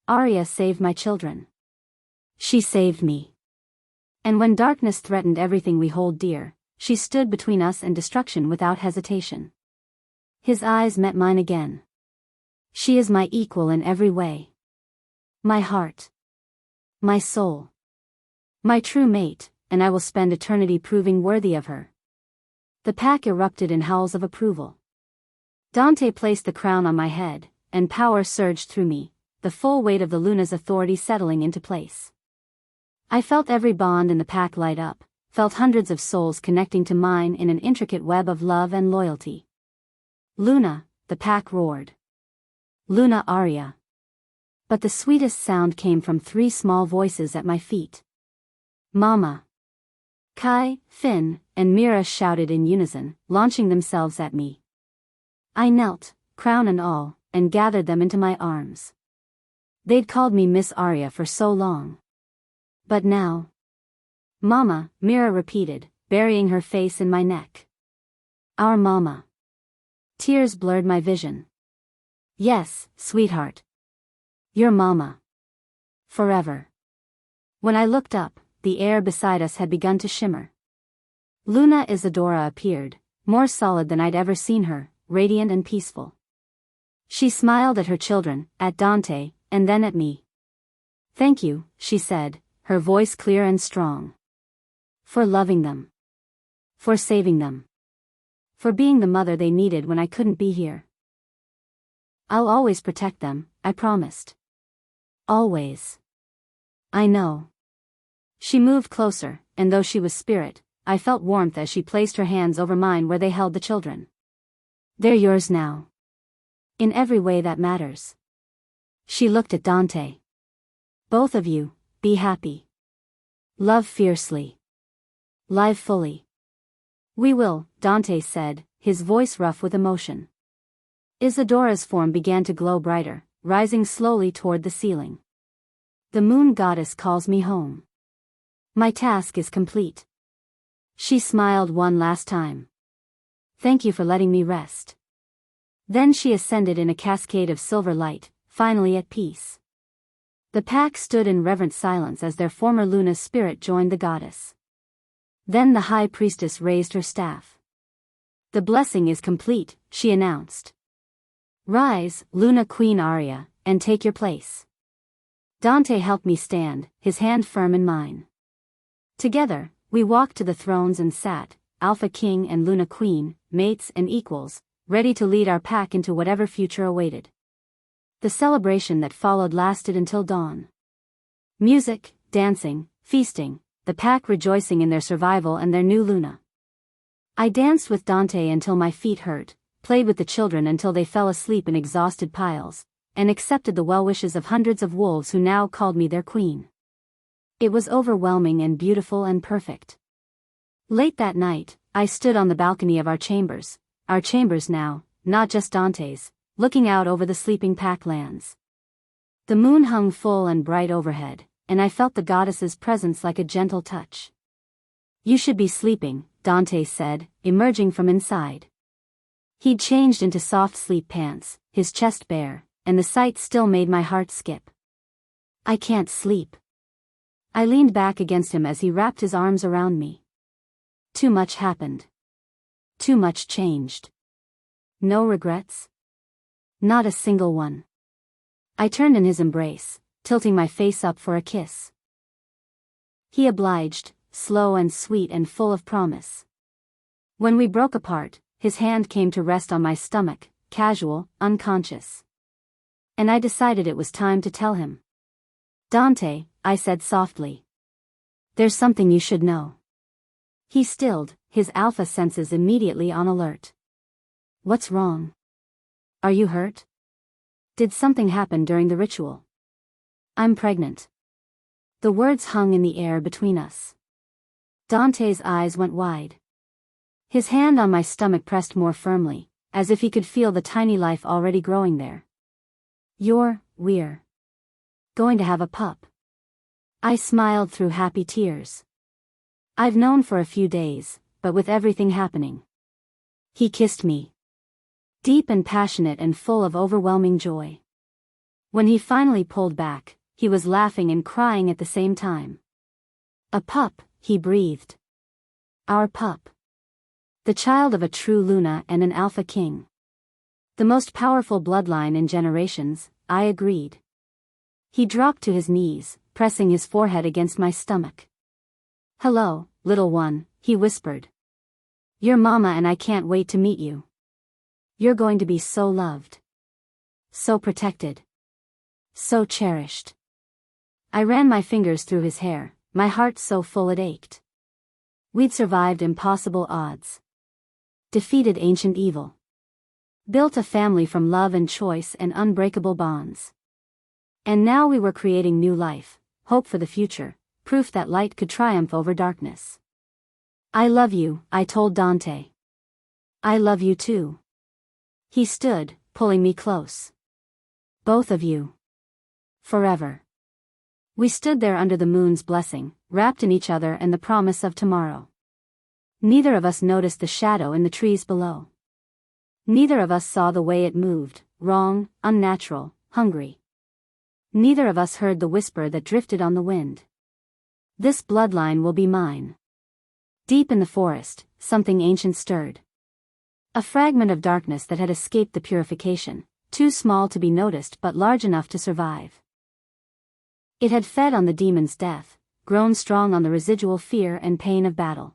Arya saved my children. She saved me. And when darkness threatened everything we hold dear, she stood between us and destruction without hesitation. His eyes met mine again. She is my equal in every way. My heart. My soul. My true mate, and I will spend eternity proving worthy of her. The pack erupted in howls of approval. Dante placed the crown on my head, and power surged through me, the full weight of the Luna's authority settling into place. I felt every bond in the pack light up, felt hundreds of souls connecting to mine in an intricate web of love and loyalty. Luna, the pack roared. Luna Arya. But the sweetest sound came from 3 small voices at my feet. Mama. Kai, Finn, and Mira shouted in unison, launching themselves at me. I knelt, crown and all, and gathered them into my arms. They'd called me Miss Arya for so long. But now. Mama, Mira repeated, burying her face in my neck. Our mama. Tears blurred my vision. Yes, sweetheart. Your mama. Forever. When I looked up, the air beside us had begun to shimmer. Luna Isadora appeared, more solid than I'd ever seen her, radiant and peaceful. She smiled at her children, at Dante, and then at me. Thank you, she said, her voice clear and strong. For loving them. For saving them. For being the mother they needed when I couldn't be here. I'll always protect them, I promised. Always. I know. She moved closer, and though she was spirit, I felt warmth as she placed her hands over mine where they held the children. They're yours now. In every way that matters. She looked at Dante. Both of you, be happy. Love fiercely. Live fully. We will, Dante said, his voice rough with emotion. Isidora's form began to glow brighter, rising slowly toward the ceiling. The moon goddess calls me home. My task is complete. She smiled one last time. Thank you for letting me rest. Then she ascended in a cascade of silver light, finally at peace. The pack stood in reverent silence as their former Luna spirit joined the goddess. Then the high priestess raised her staff. The blessing is complete, she announced. Rise, Luna Queen Aria, and take your place. Dante helped me stand, his hand firm in mine. Together, we walked to the thrones and sat, Alpha King and Luna Queen, mates and equals, ready to lead our pack into whatever future awaited. The celebration that followed lasted until dawn. Music, dancing, feasting, the pack rejoicing in their survival and their new Luna. I danced with Dante until my feet hurt, played with the children until they fell asleep in exhausted piles, and accepted the well wishes of hundreds of wolves who now called me their queen. It was overwhelming and beautiful and perfect. Late that night, I stood on the balcony of our chambers now, not just Dante's, looking out over the sleeping pack lands. The moon hung full and bright overhead, and I felt the goddess's presence like a gentle touch. You should be sleeping, Dante said, emerging from inside. He'd changed into soft sleep pants, his chest bare, and the sight still made my heart skip. I can't sleep. I leaned back against him as he wrapped his arms around me. Too much happened. Too much changed. No regrets? Not a single one. I turned in his embrace, tilting my face up for a kiss. He obliged, slow and sweet and full of promise. When we broke apart, his hand came to rest on my stomach, casual, unconscious. And I decided it was time to tell him. Dante, I said softly. There's something you should know. He stilled, his alpha senses immediately on alert. What's wrong? Are you hurt? Did something happen during the ritual? I'm pregnant. The words hung in the air between us. Dante's eyes went wide. His hand on my stomach pressed more firmly, as if he could feel the tiny life already growing there. We're going to have a pup. I smiled through happy tears. I've known for a few days, but with everything happening. He kissed me. Deep and passionate and full of overwhelming joy. When he finally pulled back, he was laughing and crying at the same time. A pup, he breathed. Our pup. The child of a true Luna and an Alpha King. The most powerful bloodline in generations, I agreed. He dropped to his knees, pressing his forehead against my stomach. Hello, little one, he whispered. Your mama and I can't wait to meet you. You're going to be so loved. So protected. So cherished. I ran my fingers through his hair, my heart so full it ached. We'd survived impossible odds. Defeated ancient evil. Built a family from love and choice and unbreakable bonds. And now we were creating new life, hope for the future, proof that light could triumph over darkness. I love you, I told Dante. I love you too. He stood, pulling me close. Both of you. Forever. We stood there under the moon's blessing, wrapped in each other and the promise of tomorrow. Neither of us noticed the shadow in the trees below. Neither of us saw the way it moved, wrong, unnatural, hungry. Neither of us heard the whisper that drifted on the wind. This bloodline will be mine. Deep in the forest, something ancient stirred. A fragment of darkness that had escaped the purification, too small to be noticed but large enough to survive. It had fed on the demon's death, grown strong on the residual fear and pain of battle.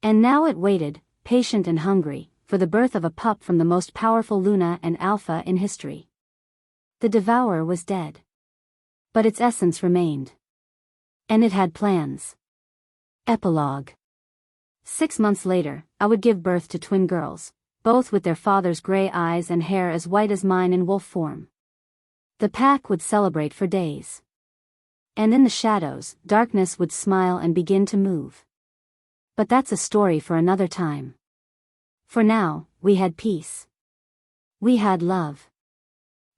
And now it waited, patient and hungry, for the birth of a pup from the most powerful Luna and Alpha in history. The devourer was dead. But its essence remained. And it had plans. Epilogue. 6 months later, I would give birth to twin girls, both with their father's gray eyes and hair as white as mine in wolf form. The pack would celebrate for days. And in the shadows, darkness would smile and begin to move. But that's a story for another time. For now, we had peace. We had love.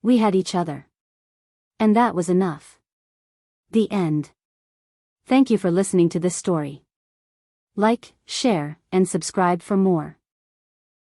We had each other. And that was enough. The end. Thank you for listening to this story. Like, share, and subscribe for more.